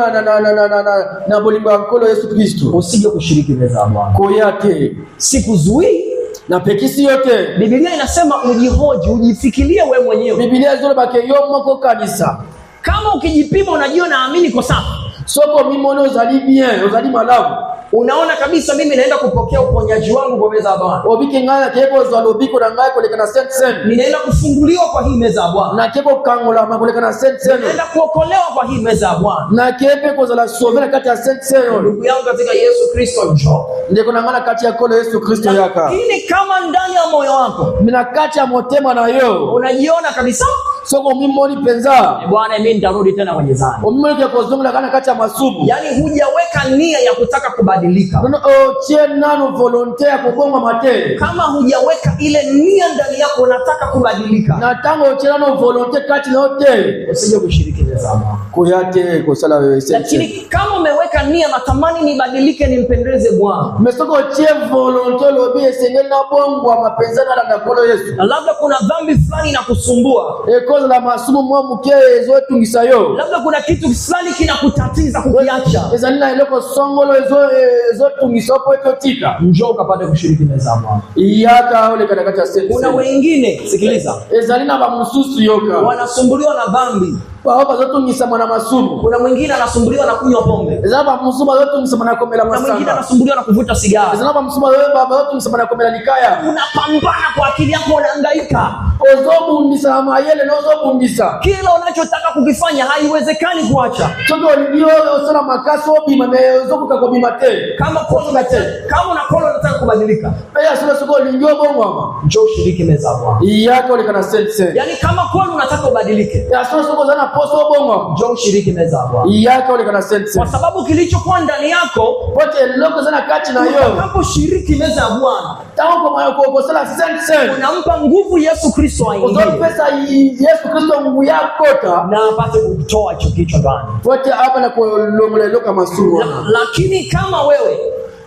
na bolimba nkolo Yesu Kristo. Usije kushiriki meza ya Bwana. Kwa yake sikuzui na pekisi yote. Biblia inasema ujihoji, ujifikirie wewe mwenyewe. Biblia zote bake yomo kwa kanisa. Kama ukijipima unajua naamini kwa sababu soko mimono uzali bien, uzali malabu. Unaona kabisa mimi naenda kupokea uponyaji wangu kwa meza ya Bwana. Obike ngana keko zwalo biko na ngai kolekana sente. Ninaenda kufunguliwa kwa hii meza ya Bwana. Na keko kangola makolekana sente. Ninaenda kuokolewa kwa hii meza ya Bwana. Na kepe ko zala sovera kati ya sente. Ndugu yangu katika Yesu Kristo njoo. Ndiko na ngana kati ya kolo Yesu Kristo yaka. Lakini kama ndani ya moyo wako mina kati ya motema na yo unajiona kabisa soko mimoni penza, Bwana mimi nitarudi tena kwenye dhambi. Omimoni kwa zongola kana kati ya masubu. Yaani hujaweka nia ya kutaka kubadilika. Nono tie nano volontaire kubonga mate. Kama hujaweka ile nia ndani yako unataka kubadilika. Na tango tie nano volontaire kati na hotel. Usije kushiriki meza. Kuyate kusala wewe sente. Lakini kama umeweka nia natamani nibadilike nimpendeze Bwana. Mesoko tie volontaire lobi sengel na bongo mapenzana na kolo Yesu. Na labda kuna dhambi fulani inakusumbua. Koza la masumu mwa mke zote ngisayo. Labda kuna kitu fulani kinakutatiza kukiacha. Ezalina ileko songolo zote ngisopo etotika. Njoo ukapate kushiriki meza Bwana. Iyaka ole katakata sente. Kuna wengine sikiliza. Ezalina ba mususu yoka. Wanasumbuliwa na dhambi. Baba zote ngisama na masumu. Kuna mwingine anasumbuliwa na kunywa pombe. Ezaba musuma zote ngisama na komela masanga. Kuna mwingine anasumbuliwa na kuvuta sigara. Ezaba musuma baba zote ngisama na komela nikaya. Unapambana kwa akili yako, unahangaika. Ozobu ndisa mayele na ozobu ndisa. Kila unachotaka kukifanya haiwezekani kuacha. Choto ndio sana makaso bima na ozobu kwa bima te. Kama unakolo unataka kubadilika. Pia sio soko ndio bongo ama. Njoo shiriki meza Bwana. Iyako ile kana sente. Yaani kama kweli unataka ubadilike. Ya sio soko sana poso bongo. Njoo shiriki meza Bwana. Iyako ile kana sente. Kwa sababu kilichokuwa ndani yako pote loko sana kati na yo. Unaposhiriki meza ya Bwana, tangu kwa sala sente. Unampa nguvu Yesu Kristo aingie. Uzo pesa Yesu Kristo nguvu yako na apate kutoa hicho kichwa ndani. Pote hapa na kuongelea kama sumu. Lakini kama wewe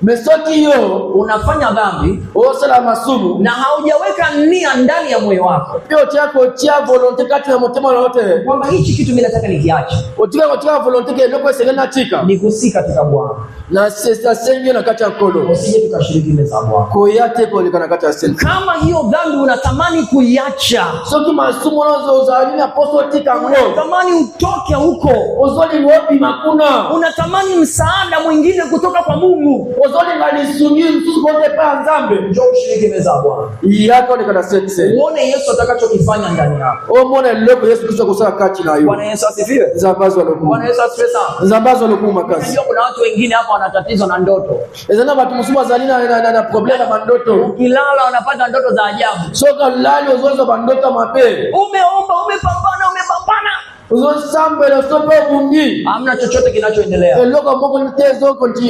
mesoki yo unafanya dhambi osala masumu na haujaweka nia ndani ya moyo wako, yote yako chia volonte kati ya motema yote kwamba hichi kitu mimi nataka nikiache, utika volonte ke loko sengena tika ni kusika katika Bwana. na sasa sengi na kati ya kolo usije tukashiriki meza ya Bwana. koyate ko likana kati ya sengi Kama hiyo dhambi unatamani kuiacha, soki masumo nazo uzalini apostle tika ngo unatamani utoke huko, ozoli wopi makuna unatamani msaada mwingine kutoka kwa Mungu, ozoli ngalisungi msusu kote pa nzambe njoo ushiriki meza ya Bwana. yako likana sengi Uone Yesu atakachokifanya ndani yako. o mona loko Yesu Kristo kusaka kati na yo Bwana Yesu asifiwe. zambazo loku Bwana Yesu asifiwe sana. zambazo loku makasi Unajua kuna watu wengine hapa wana tatizo na ndoto. ezana batu musuba zalina na problem na mandoto Ukilala wanapata ndoto za ajabu. soka lali ozozo bandoto mabe Umeomba, umepambana uzosambele sope bungi hamna chochote kinachoendelea. eloko moko nitezo konti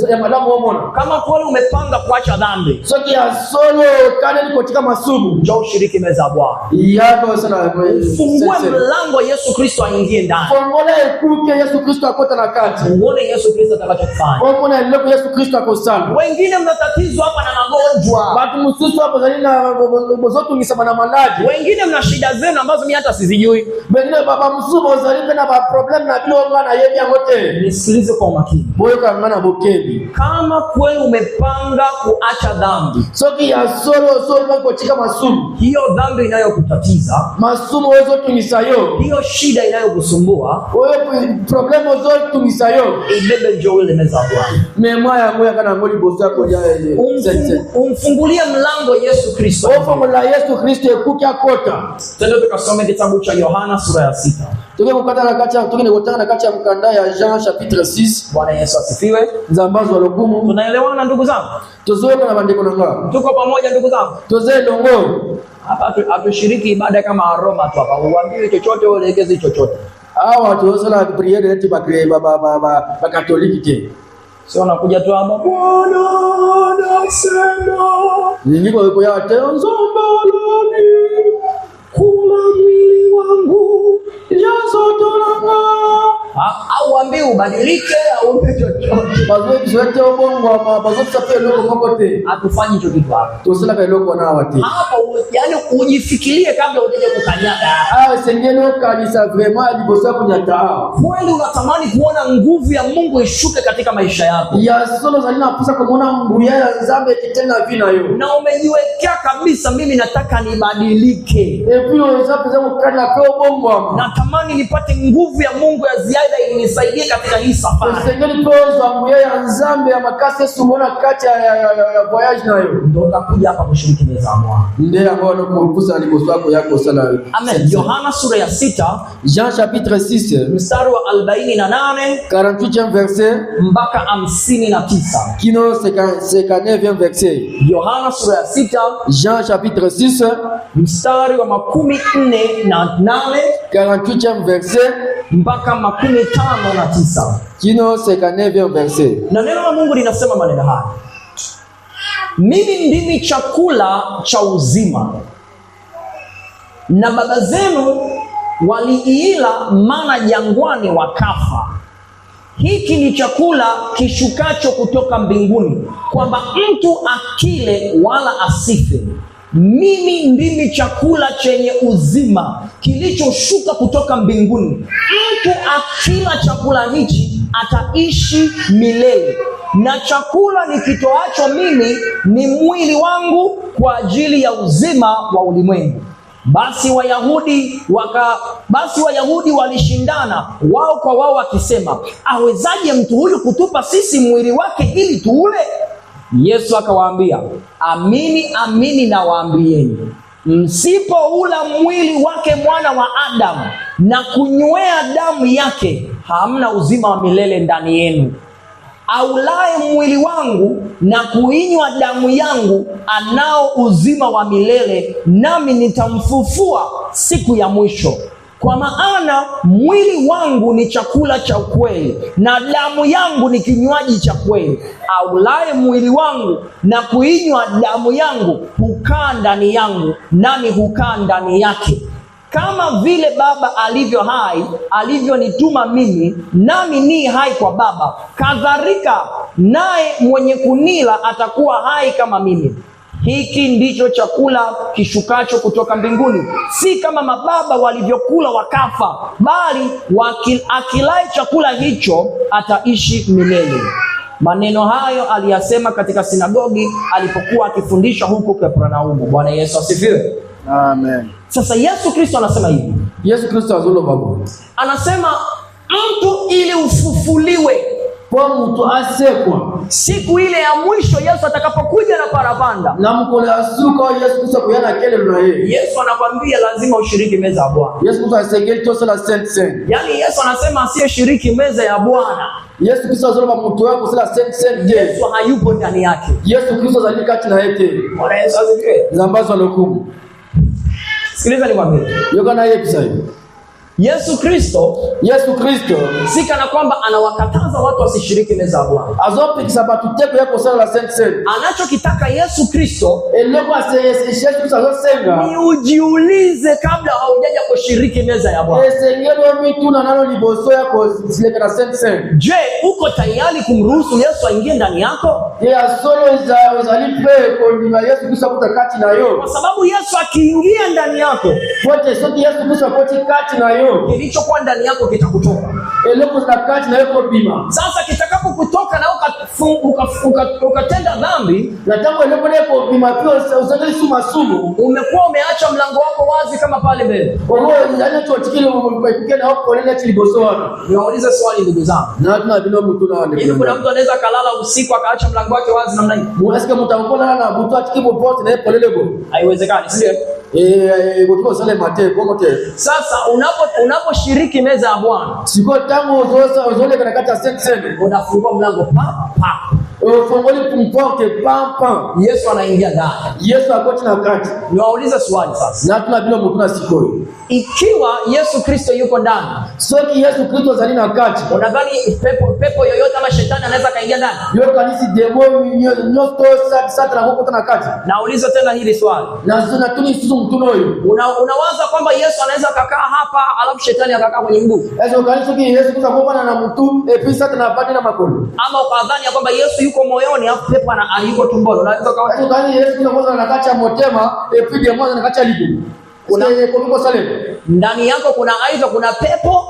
ya madamu omona Kama kweli umepanga kuacha dhambi, soki ya solo kane liko tika masubu njoo ushiriki meza ya Bwana. yako sana Fungue mlango Yesu Kristo aingie ndani. fongola ekuke Yesu Kristo akota na kati Uone Yesu Kristo atakachofanya. omona eloko Yesu Kristo akosala Wengine mnatatizwa hapa na magonjwa. batu mususu hapo zalina bozotu ngisama na maladi Wengine mna shida zenu ambazo mimi hata sizijui. bengine baba musubo zalina na ba problem na bilo ngana yebi ngote Nisikilize kwa umakini. boyo kangana bokebi Kama kweli umepanga kuacha dhambi, soki ya solo ko tika masubu hiyo dhambi inayokutatiza, masumu wezo tungisayo hiyo shida inayokusumbua, oyo problem ozo tungisayo ibebe njoo ile meza ya Bwana. mema ya moya kana ngoli boza ko ya sente Umfungulie mlango Yesu Kristo. ofo la Yesu Kristo ekuki akota Tendo tukasome kitabu cha Yohana sura ya 6. tuke kukata na kati tuke ni kutana na kati ya mkanda ya Jean chapitre 6 Bwana Yesu asifiwe. zambazo lokumu Tunaelewana ndugu zangu? tozoka na bandiko nanga Tuko pamoja ndugu zangu? toze longo Hapa hatushiriki ibada kama Roma tu hapa. Uambiwe chochote uelekeze chochote. hawa tozala priere yetu ba katoliki ke Sio unakuja tu hapa Bwana nasema niko yuko ya tenzo baloni kula mwili wangu. yazo tolanga Au uambiwe ubadilike au upe chochote. bazo zote obongo bazo tsape loko ngokote Hatufanyi hicho kitu hapa. tosala ka loko na wati Hapa yani ujifikirie kabla uje kukanyaga. sengeno kanisa vraiment libosa kunyata Kweli unatamani kuona nguvu ya Mungu ishuke katika maisha yako, ya solo zalina pusa kumona nguya ya nzambe kitena vina yo na umejiwekea kabisa, mimi nataka nibadilike, epi ozapo za mukana kwa obongo natamani nipate nguvu ya Mungu ya ziada ili nisaidie katika hii safari. sengeni tozo nguya ya nzambe ya makase sumona kati ya voyage na yo Ndio nakuja hapa kushiriki meza ya Bwana. ndio ambao nakukusa libosa yako yako sana. Amen. Yohana sura ya 6 Jean chapitre 6 mstari wa 48 48e verset mpaka 59. kino 59e verset. Yohana sura ya 6 Jean chapitre 6 mstari wa 48 48e verset mpaka 59. kino 59e verset. Na neno la Mungu linasema maneno haya: mimi ndimi chakula cha uzima, na baba zenu waliila mana jangwani wakafa. Hiki ni chakula kishukacho kutoka mbinguni, kwamba mtu akile wala asife. Mimi ndimi chakula chenye uzima kilichoshuka kutoka mbinguni. Mtu akila chakula hichi ataishi milele, na chakula nikitoacho mimi ni mwili wangu kwa ajili ya uzima wa ulimwengu. Basi Wayahudi walishindana wao kwa wao wakisema, awezaje mtu huyu kutupa sisi mwili wake ili tuule? Yesu akawaambia, amini amini nawaambieni, msipoula mwili wake mwana wa Adamu na kunywea damu yake, hamna uzima wa milele ndani yenu. Aulaye mwili wangu na kuinywa damu yangu anao uzima wa milele, nami nitamfufua siku ya mwisho. Kwa maana mwili wangu ni chakula cha kweli, na damu yangu ni kinywaji cha kweli. Aulaye mwili wangu na kuinywa damu yangu hukaa ndani yangu, nami hukaa ndani yake. Kama vile Baba alivyo hai, alivyonituma mimi, nami ni hai kwa Baba, kadhalika naye mwenye kunila atakuwa hai kama mimi. Hiki ndicho chakula kishukacho kutoka mbinguni, si kama mababa walivyokula wakafa, bali akilaye chakula hicho ataishi milele. Maneno hayo aliyasema katika sinagogi alipokuwa akifundisha huko Kapernaumu. Bwana Yesu asifiwe. Amen. Sasa Yesu Kristo anasema hivi. Yesu Kristo azolo babu. Anasema mtu ili ufufuliwe kwa mtu asekwa siku ile ya mwisho Yesu atakapokuja na parapanda. Na mkola asuka Yesu Kristo kuyana kele na yeye. Yesu anakwambia lazima ushiriki meza ya Bwana. Yesu Kristo asengeli tosa la saint. Yaani Yesu anasema asiyeshiriki meza ya Bwana, Yesu Kristo azolo mtu wako sala saint. Yesu hayupo ndani yake. Yesu Kristo azalika kati na yeye. Bwana Yesu asifiwe. Zambazo lokumu. Sikiliza nikwambie. Yoka na yeye kisai. Yesu Kristo si kana kwamba anawakataza watu wasishiriki meza ya Bwana. Azope kisabatu teko yako sala la saint. Anachokitaka Yesu Kristo eleko Yesu Kristo azosenga ni ujiulize kabla haujaja kushiriki meza ya Bwana. Esengero mitu na nalo liboso yako zile kana saint. Je, uko tayari kumruhusu Yesu aingie ndani yako? Ya solo uzalipe kwa Yesu Kristo kutakati na yo. Kwa sababu Yesu akiingia ndani yako, wote sote Yesu Kristo koti kati na yo. Kilichokuwa ndani yako kitakutoka. Eleko zakati na yako bima. Sasa kitakapokutoka na ukatenda dhambi, na tangu eleko leko bima pia usajili sumu. Umekuwa umeacha mlango wako wazi kama pale mbele. Wewe ndani tu atikile ukikena hapo ile chiliboso wana. Niwaulize swali ndugu zangu. Na tunabino mtu na wale. Hivi kuna mtu anaweza kalala usiku akaacha mlango wake wazi namna hii? Unasikia mtaongona na mtu atikibo pote na hapo lelego. Haiwezekani, si ndio? Kwa sale mate komote. Sasa unaposhiriki meza ya Bwana, siko tangu uzole kana kata saint. Unafungua mlango pa. Ufunguli kumpoke pampa. Yesu anaingia ndani. Yesu akoti na kati. Niwaulize swali sasa. Na tunabilo mtu na siko. Ikiwa Yesu Kristo yuko ndani, soki Yesu Kristo zali na kati, unadhani pepo yoyote ama shetani anaweza kaingia ndani? Yo kanisi demo nyoto satra huko na kati. Nauliza tena hili swali. Na tuni susu mtuno huyo. Unawaza kwamba Yesu anaweza kukaa hapa alafu shetani akakaa kwenye mguu? Yesu kanisi ki Yesu Kristo kwa na mtu pisa tena pati na makolo. Ama ukadhani kwamba Yesu yuko moyoni alafu pepo yuko tumboni. Unaweza kawa Yesu kanisi Yesu Kristo kwa na kacha motema epige mwanzo na kacha libu. Ndani yako kuna pepo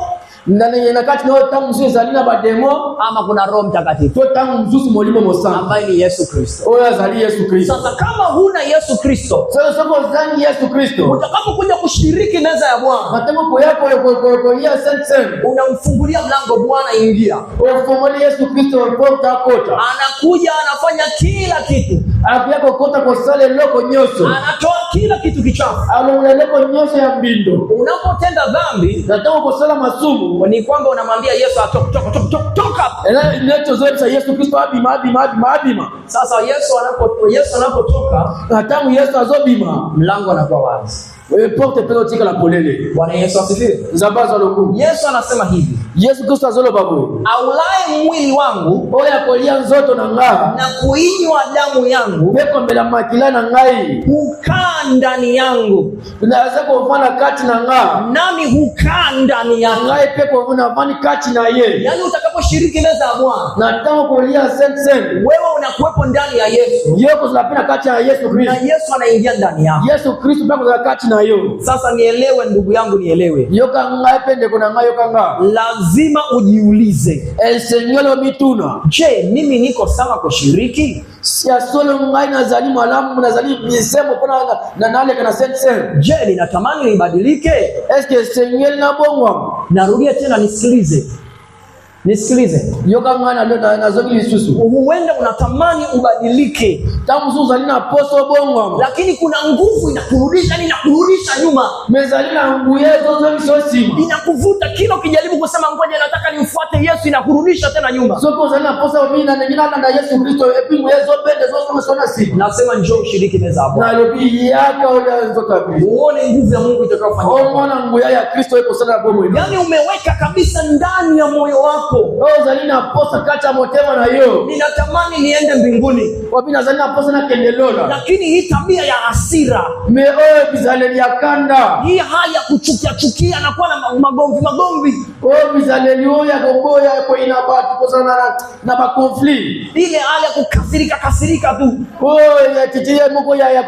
ndani ya kati na tamu mzuri zalina bademo ama kuna Roho Mtakatifu. To tamu mzuri molimo mosana ambaye ni Yesu Kristo. Oya zali Yesu Kristo. Sasa kama huna Yesu Kristo, sasa soko zangi Yesu Kristo, utakapokuja kushiriki meza ya Bwana, matemo yako ya saint unamfungulia mlango, Bwana ingia. Unafungulia Yesu Kristo porta kota. Anakuja anafanya kila kitu. Anakuja kota kwa sale loko nyoso. Anatoa kila kitu kichafu. Anauleleko nyoso ya mbindo. Unapotenda dhambi, nataka kwa sala masumu, ni kwamba unamwambia Yesu toka. Neto zote Yesu Kristo abima. Sasa Yesu anapotoka, hatamu Yesu azobima, mlango unakuwa wazi. Porte pelotika la polele. Bwana Yesu asifiwe. Zabaza lokumu. Yesu anasema hivi. Yesu Kristo azolo babu. Aulaye mwili wangu, oya kolia nzoto na ngara, na kuinywa damu yangu, beko mbele makila na ngai, hukaa ndani yangu. Unaweza kufanya kati na ngara, nami hukaa ndani yangu. Ngai peko unafanya kati na yeye. Yaani utakaposhiriki meza ya Bwana, na tangu kulia saint, wewe unakuwepo ndani ya Yesu. Yoko zinapita kati ya Yesu Kristo. Na Yesu anaingia ndani yako. Yesu Kristo bako za kati na yo. Sasa nielewe ndugu yangu, nielewe. Yoka ngai pende kuna ngai yoka ngai. Lazima ujiulize. El Señor mituna. Je, mimi niko sawa kushiriki? Sia solo ngai nazali mwalamu nazali misemo kuna na nale kana saint. Je, ninatamani nibadilike? Eske Señor na bongwa. Narudia tena nisikilize. Yoka ngana leo nazoki lisusu. Huenda unatamani ubadilike. Tamu suza lina poso bongwa. Lakini kuna nguvu inakurudisha nyuma. Mezalina nguyezo zomisosi. Inakuvuta kila ukijaribu kusema ngoja nataka nimfuate Yesu, inakurudisha tena nyuma. Soko zalina poso mimi na nyingine na Yesu Kristo epi nguyezo pende zote sona si. Nasema njoo ushiriki meza hapo. Na lobi yaka oja nzoka Kristo. Uone nguvu ya Mungu itakayofanya. Uone nguvu ya Kristo iko sana bomo. Yaani umeweka kabisa ndani ya moyo wako. Zalina posa kacha motema na yo. Ninatamani niende mbinguni. Wapina zalina posa na kendelola. Lakini hii tabia ya hasira, bizaleli ya kanda, hii hali ya kuchukia na kuwa na magomvi. Bizaleli ya gogoya kwa inabatu posa na ba conflict. Ile hali ya kukasirika tu. Ya titie mko ya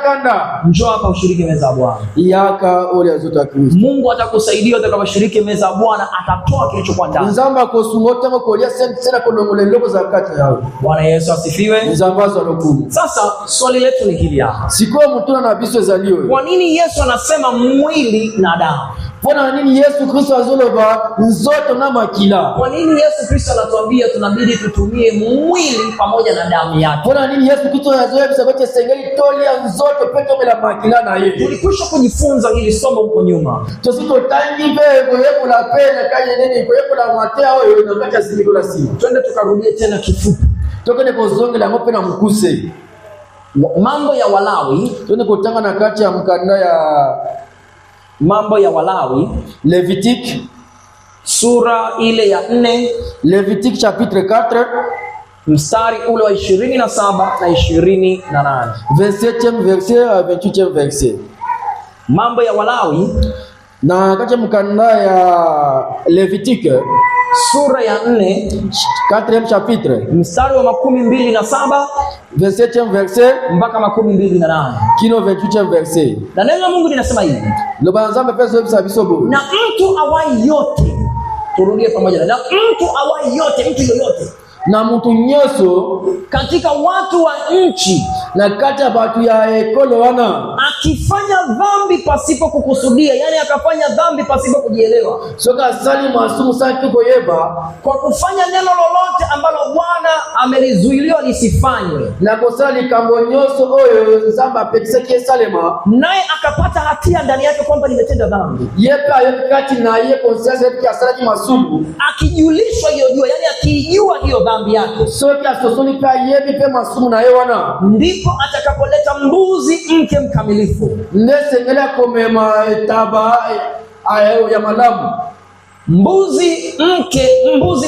kanda. Njoo hapa ushiriki meza ya Bwana. Yaka ole zote Kristo. Mungu atakusaidia utakaposhiriki meza ya Bwana, atatoa kilichokuwa ndani. Nzamba kosungo tango kolia sena kolongole loko za kati yao. Bwana Yesu asifiwe. Nzambazo lokumu. Sasa swali letu ni hili hapa. Sikuwa mtuna na biso zaliwe. Kwa nini Yesu anasema mwili na damu? Pona nini Yesu Kristo azoloba nzoto na makila? Kwa nini Yesu Kristo anatuambia tunabidi tutumie mwili pamoja na damu yake? Pona nini Yesu Kristo azoea kusababisha sengeli toli ya nzoto peke mela makila na yeye? Tulikwisha kujifunza hili somo huko nyuma. Tosito tangi be koyepo la pena kanye nini koyepo la matea oyo inakacha simiko la simu. Twende tukarudie tena kifupi. Tokene kozonge la ngope na mkuse. Mambo ya Walawi, twende kutanga na kati ya mkanda ya Mambo ya Walawi, Levitique sura ile ya 4, Levitique chapitre 4 mstari ule wa 27 na 28. 27e verset à 28e verset. Mambo ya Walawi na kati ya mkanda ya Levitique sura ya 4 4e chapitre mstari wa 27 27e verset mpaka 28 kino 28e verset. Na neno la Mungu linasema hivi: lo banzambe pesa bisa bisobo na mtu awai yote, turudie pamoja, na mtu awai yote, mtu yoyote, na mtu nyoso katika watu wa nchi na kati ya watu ya ekolo wana akifanya dhambi pasipo kukusudia, yani akafanya dhambi pasipo kujielewa, soka sali masumu saki koyeba, kwa kufanya neno lolote ambalo Bwana amelizuiliwa lisifanywe, na kosali kambo nyoso oyo zamba petiseke salema, naye akapata hatia ndani yake kwamba nimetenda dhambi, yepa yokati na ye conscience ya sali masumu, akijulishwa hiyo jua, yani akijua hiyo dhambi yake, soka sosoni pa yebi pe masumu na yewana, ndipo atakapoleta mbuzi mke mkamilifu, ndesengela komema taba ayo ya malamu, mbuzi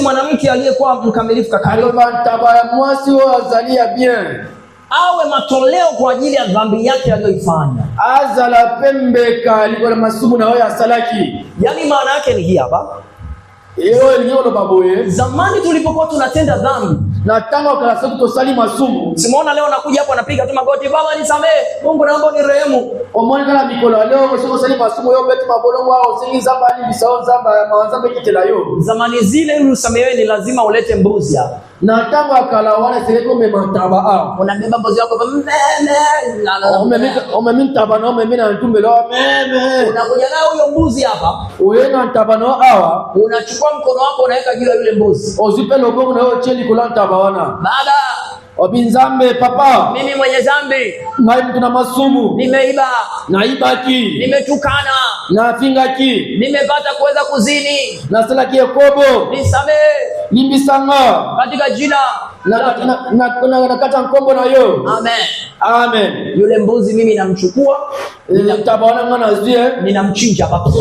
mwanamke aliyekuwa mkamilifu kakali, taba ya mwasi wa azalia bien, awe matoleo kwa ajili ya dhambi yake aliyoifanya, azala pembeka liko masumu na ya salaki. Yani maana yake ni hii hapa. Iyo ndio baboye. Zamani tulipokuwa tunatenda dhambi na tango kala sote tosali masumu, simuona leo nakuja hapo napiga tu magoti, Baba nisamee, Mungu naomba unirehemu. Omoni kala mikolo leo sio sali masumu yo betu mabolongo wao singi zamba ni bisao zamba mawanzambe kitela yo. Zamani zile ili usamehewe ni lazima ulete mbuzi hapa. Na tango akala wala seleko memataba a. Unabeba mbuzi wako meme. Omemi taba no meme na ntumbelo meme. Unakuja nao huyo mbuzi hapa. Uena taba no awa. Unachukua mkono wako unaweka juu ya yule mbuzi. Ozipe lobongo na yo cheli kulanta bawana. Baba Obinzambe papa, mimi mwenye dhambi, ngai mtu na masumu, nimeiba, naibaki, nimetukana, na fingaki, nimepata kuweza kuzini, na sala kiekobo, nisamee, nimbisanga katika jina na kata nkombo na yo. Amen. Amen. Yule mbuzi mimi namchukua, nitabaona mwana zie, ninamchinja hapa,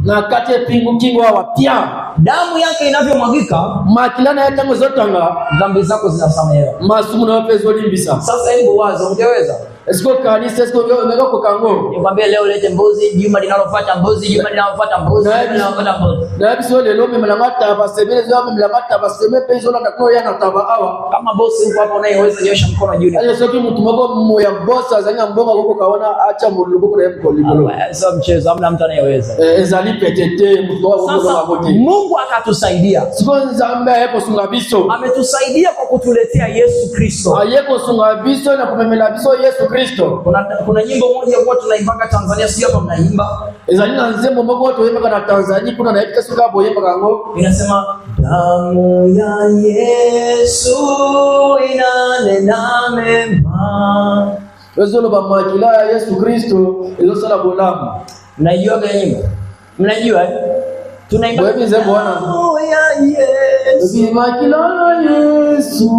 na kate pingu kingo wa pia, damu yake inavyomwagika, makilana yake mzotanga, dhambi zako zinasamehewa. Masumu na pezo limbisa. Sasa hebu wazo, ungeweza esko kanisa esko ngoko kango, nikwambie leo lete mbuzi, juma linalofuata mbuzi, juma linalofuata mbuzi, linalofuata mbuzi, na biso lelo mmelamata basebele zao mmelamata baseme pezo la ndako yana taba awa, kama bosi huko hapo unayeweza nyosha mkono juu. Ale soki mtu moko moya boss azanya mbonga huko kaona acha mulubuko na mko libolo. Sasa mchezo hamna mtu anayeweza. Ezali petete mtu wao huko magoti. Mungu akatusaidia. Siko nzambe hapo sunga biso. Ametusaidia kwa kutuletea Yesu Kristo. Ayeko sunga biso na kumemela biso Yesu Kristo. Kuna nyimbo moja huwa tunaimbaka Tanzania, sio hapa mnaimba. Ezali na nzembo moko watu wemba na Tanzania kuna na ipita sunga boye makango. Inasema damu ya Yesu inanena mema. Wezo lo bamakila ya Yesu Kristo ilo sala bolamu. Mnajua gani nyimbo? Mnajua tunaimba wewe mzee bwana. Damu ya Yesu. Bamakila ya Yesu.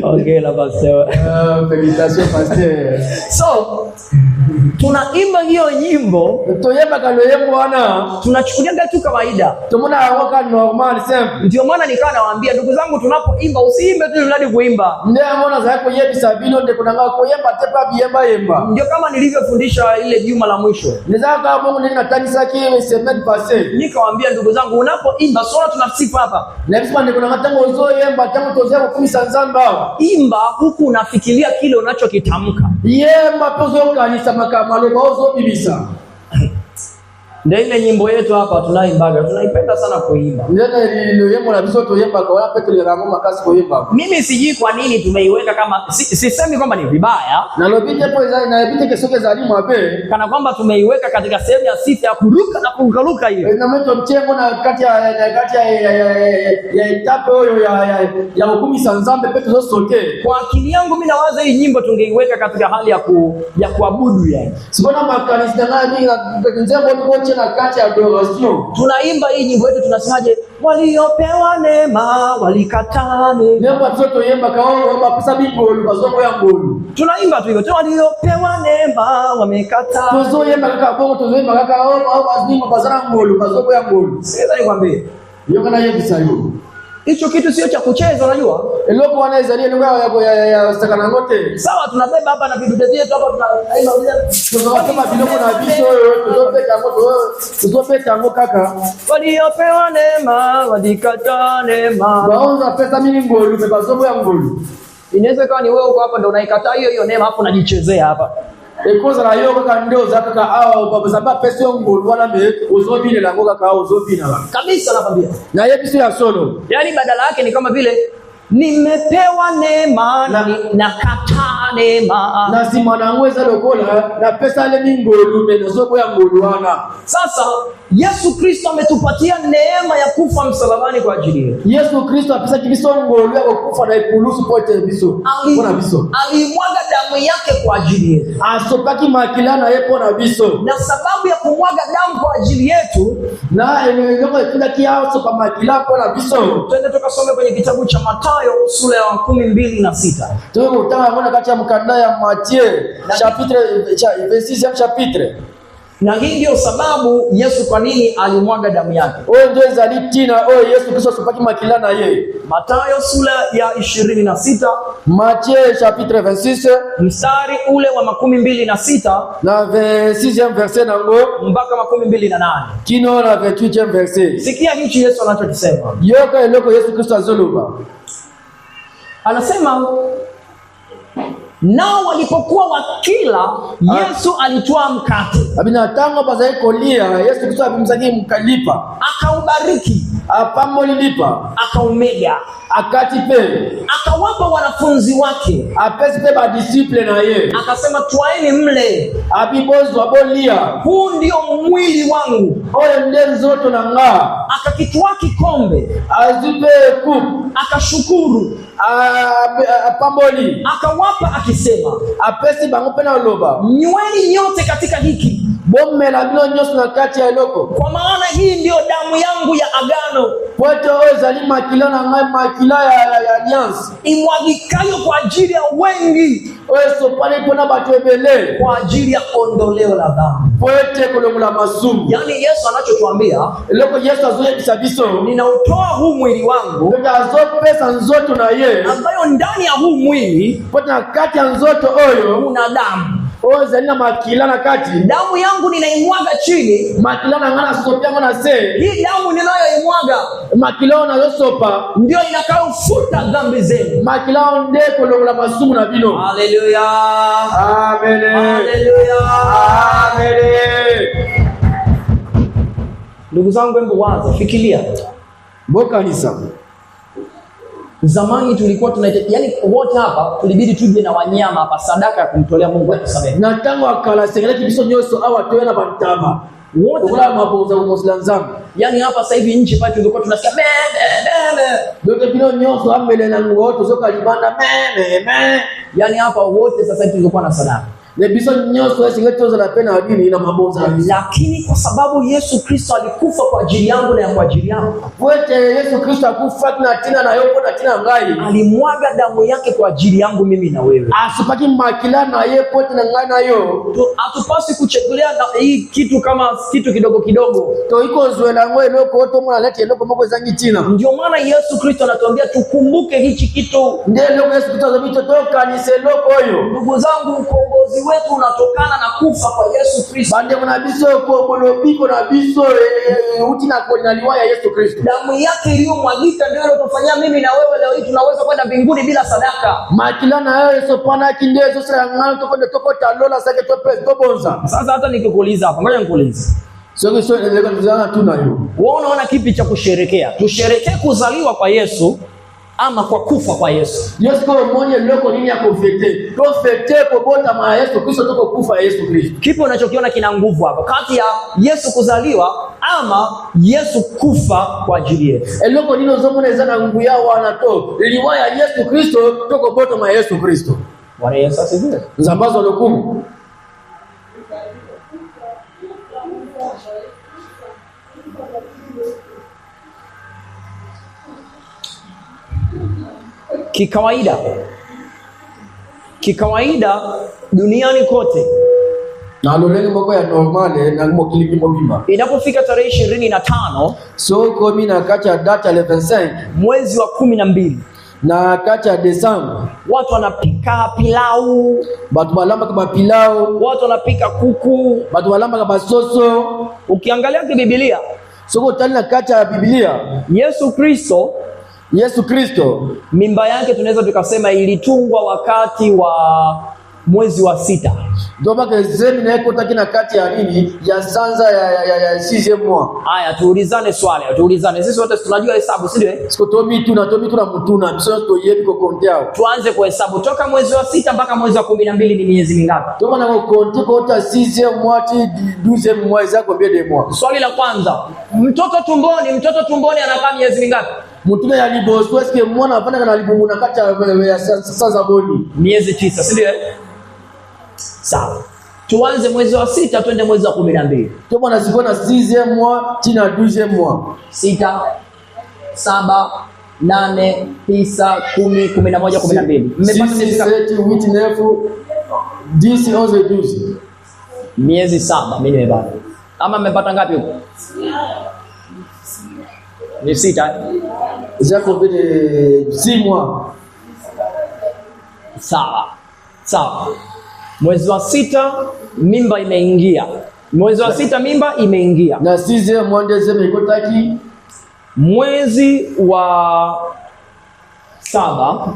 Okay, la pastor. Félicitations pasteur. So, tunaimba hiyo nyimbo, toyeba kaloye bwana, tunachukulia tu kawaida. Tumona hawa normal simple. Ndio maana nikawa nawaambia ndugu zangu, tunapoimba usiimbe tu mradi kuimba. Ndio maana za yako yebi sabino ndio kuna ngao kuimba tepa biemba yemba. Ndio kama nilivyofundisha ile juma la mwisho. Nizaka kama Mungu nini natanisa kile semaine passée. Nikawaambia ndugu zangu, unapoimba sura tunasifa hapa. Na bisema ndio kuna matango uzo yemba tango tozea kwa sanzamba. Imba huku unafikiria kile unachokitamka. Yemba pozo kanisa makamalo baozo bibisa. Ndio ile nyimbo yetu hapa tunaimbaga, tunaipenda sana kuimba. Ndene ile yemo na biso toyemba kwa wapi tulirangoma kasi kuimba. Mimi sijui kwa nini tumeiweka kama sisemi kwamba ni vibaya. Na lobije hapo na ibite kesoke za alimu abe. Kana kwamba tumeiweka katika sehemu ya sita ya kuruka na kuruka hiyo. Na mtu mchengo na kati ya etape hiyo ya hukumi sanzambe petu zo sote. Kwa akili yangu mimi nawaza hii nyimbo tungeiweka katika hali ya kuabudu yani. Sibona makanisa ngani nzembo tukoche na kati ya adoration. Tunaimba hii nyimbo yetu tunasemaje? Waliopewa neema walikataa neema. Nemba mtoto yemba kaona pesa bingolu bazongo ya ngolu. Tunaimba tu hivyo. Waliopewa neema wamekataa. Tuzo yemba kaka bongo tuzo yemba kaka au bazingo bazara ngolu bazongo ya ngolu. Sasa nikwambie. Yoka na yebi sayo. Hicho kitu sio cha kucheza unajua? Eloko wanaizalia lugha ya sakana ngote. Sawa tunabeba hapa na vidude vyetu hapa tunaimba tunasema biloko na biso tuzopeta ngo kaka. Waliopewa neema walikataa neema. Waonza pesa mimi ngolu beba zobo ya ngolu. Inaweza kuwa ni wewe uko hapa ndio unaikataa hiyo neema hapo unajichezea hapa. Ekoza la yo kaka ndio za kaka au baba zaba pesa yo ngolu wala me uzobine la ngoka kaka uzobina la. Kabisa nakwambia. Na yeye biso ya solo. Yaani badala yake ni kama vile nimepewa neema na kataa neema. Na si mwanaweza lokola na pesa ile mingolu mezobo ya ngolu wana. Sasa Yesu Kristo ametupatia neema ya kufa msalabani kwa ajili yetu. Yesu Kristo apesa kibiso ngolu ya kufa na ikulusu pote biso. Bona biso. Alimwaga damu yake kwa ajili yetu. Asopaki makilana yepo na biso. Na sababu ya kumwaga damu kwa ajili yetu na ndio kila kiao sopa makila kwa biso. Twende tukasome kwenye kitabu cha Mathayo sura ya 12:6. Tuwe utaona kati ya mkanda ya Mathayo chapitre chapitre. Na hii ndio sababu Yesu kwa nini alimwaga damu yake. Ndio zalitina Yesu Kristo asopaki makila na yeye. Mathayo sura ya 26, Mathayo chapitre 26 mstari ule wa 26 na 26e verset nango mpaka 28. Kino na 28e verset. Sikia hichi Yesu anachokisema. Yoka eloko Yesu Kristo azoluba. Anasema nao walipokuwa wakila Yesu alitwaa mkate. Abina tango bazai kolia Yesu Kristo abimzagi mkalipa. Akaubariki, apamolilipa, akaumega, akatipe, akawapa wanafunzi wake, apesipe ba disciple na ye. Akasema twaeni mle, abibozo abolia, huu ndio mwili wangu. oyo ndenzoto na nga. Akakitwaa kikombe, azipe kup, akashukuru, apamoli, akawapa akisema, apesi bango pena oloba, nyweni nyote katika hiki, bomme na bino nyoso na kati ya eloko, kwa maana hii ndio damu yangu ya agano, pote oyo zali makila na ngai, makila ya alliance, imwagikayo kwa ajili ya wengi, oyo sopane pona batu ebele, kwa ajili ya ondoleo la dhambi. pote kolomula masumu. Yani Yesu anachotuambia, eloko Yesu azoye bisabiso, ninautoa huu mwili wangu, ndio azo pesa nzoto na ye, ambayo ndani ya huu mwili pote na kati ya nzoto oyo kuna damu. oyo zali na makila na kati, damu yangu ninaimwaga chini, makila na ngana sopia ngana se, hii damu ninayoimwaga makila na sopa ndio inakayofuta dhambi zenu. makila nde kolomula masumu na bino. Haleluya, amen, haleluya, amen. Ndugu zangu, hebu waza, fikiria Boka kanisa. Zamani tulikuwa tunahitaji, yani wote hapa tulibidi tuje na wanyama hapa sadaka ya kumtolea Mungu atusamehe. Na tangu akala sengela kibiso nyoso au atoe na bantama. Wote kula maboza muslanzam. Yani hapa sasa hivi nchi pale tulikuwa tunasikia meme. Ndio bino nyoso amele na ngoto zoka libanda meme. Yani hapa wote sasa hivi tulikuwa na sadaka. Ne biso nyoso singetoza la pena adini na maboza. Lakini kwa sababu Yesu Kristo alikufa kwa ajili yangu na kwa ajili yako. Wote Yesu Kristo akufa na tina na yoko na tina ngai. Alimwaga damu yake kwa ajili yangu mimi na wewe. Asipaki makila na ye pote na ngai na yo. Hatupasi kuchekelea hii kitu kama kitu kidogo kidogo. To iko zoela ngoe loko to mwana leti loko moko zangi tina. Ndio maana Yesu Kristo anatuambia tukumbuke hichi kitu. Ndiye loko Yesu Kristo azabito toka ni se loko yo. Ndugu zangu, ukombozi wetu unatokana na kufa kwa Yesu Kristo. Bande kuna biso ko bolobiko na biso uti na konyaliwa ya Yesu Kristo. Damu yake iliyomwagika ndio inatufanyia mimi na wewe leo hii tunaweza kwenda mbinguni bila sadaka. Makila na Yesu pana kinde zosa ngalo to kwenda toko talola sake to pesa to bonza. Sasa hata nikikuuliza hapa, ngoja nikuulize. Sio sio ndio kuzana tu nayo. Wewe unaona kipi cha kusherekea? Tusherekee kuzaliwa kwa Yesu ama kwa kufa kwa Yesu? Yesu kwa mmoja loko nini ya kufete? To fete kubota ma Yesu Kristo toko kufa Yesu Kristo. Kipi unachokiona kina nguvu hapo? Kati ya Yesu kuzaliwa ama Yesu kufa kwa ajili yetu? Eloko nino zomona izana nguvu yao wanato. Liwaya Yesu Kristo toko bota ma Yesu Kristo. Bwana Yesu asifiwe. Zambazo lokumu. Kikawaida duniani kote na lolenge moko ya normale na mokiliki mobimba inapofika tarehe 25 so komi na kacha data 25 mwezi wa 12 na kacha Desemba, watu wanapika pilau, batu balamba kama pilau, watu wanapika kuku, batu balamba kama soso. Ukiangalia Biblia, soko tani na kacha ya Biblia, Yesu Kristo mimba yake tunaweza tukasema ilitungwa wakati wa mwezi wa 6. Ndio baka zemi na yako takina kati ya nini ya sanza ya 6e mois. Haya tuulizane swali, sisi wote tunajua hesabu, si ndio? Siko tomi tu na mutuna biso to yebi ko kontea. Tuanze kuhesabu toka mwezi wa 6 mpaka mwezi wa 12 ni miezi mingapi? Toka na konte ko ta 6e mois ti 12e mois za combien de mois? Swali la kwanza, mtoto tumboni anakaa miezi mingapi? Mtume ya liboso eske mwana afanya kana libumu na kati ya sasa boni miezi 9, si ndio? Sawa. Tuanze mwezi wa 6 twende mwezi wa 12. Toba na sikona 6e mois tina 12e mois. 6 7 8 9 10 11 12. Mmepata miezi ngapi? 7 8 9 10 11 12. Miezi 7 mimi nimepata. Ama mmepata ngapi huko? Ni 6. Zako vile 6 mois. Sawa. Mwezi wa 6 mimba imeingia. Mwezi wa 6 mimba imeingia. Na 6e mois deuxième ikotaki. Mwezi wa 7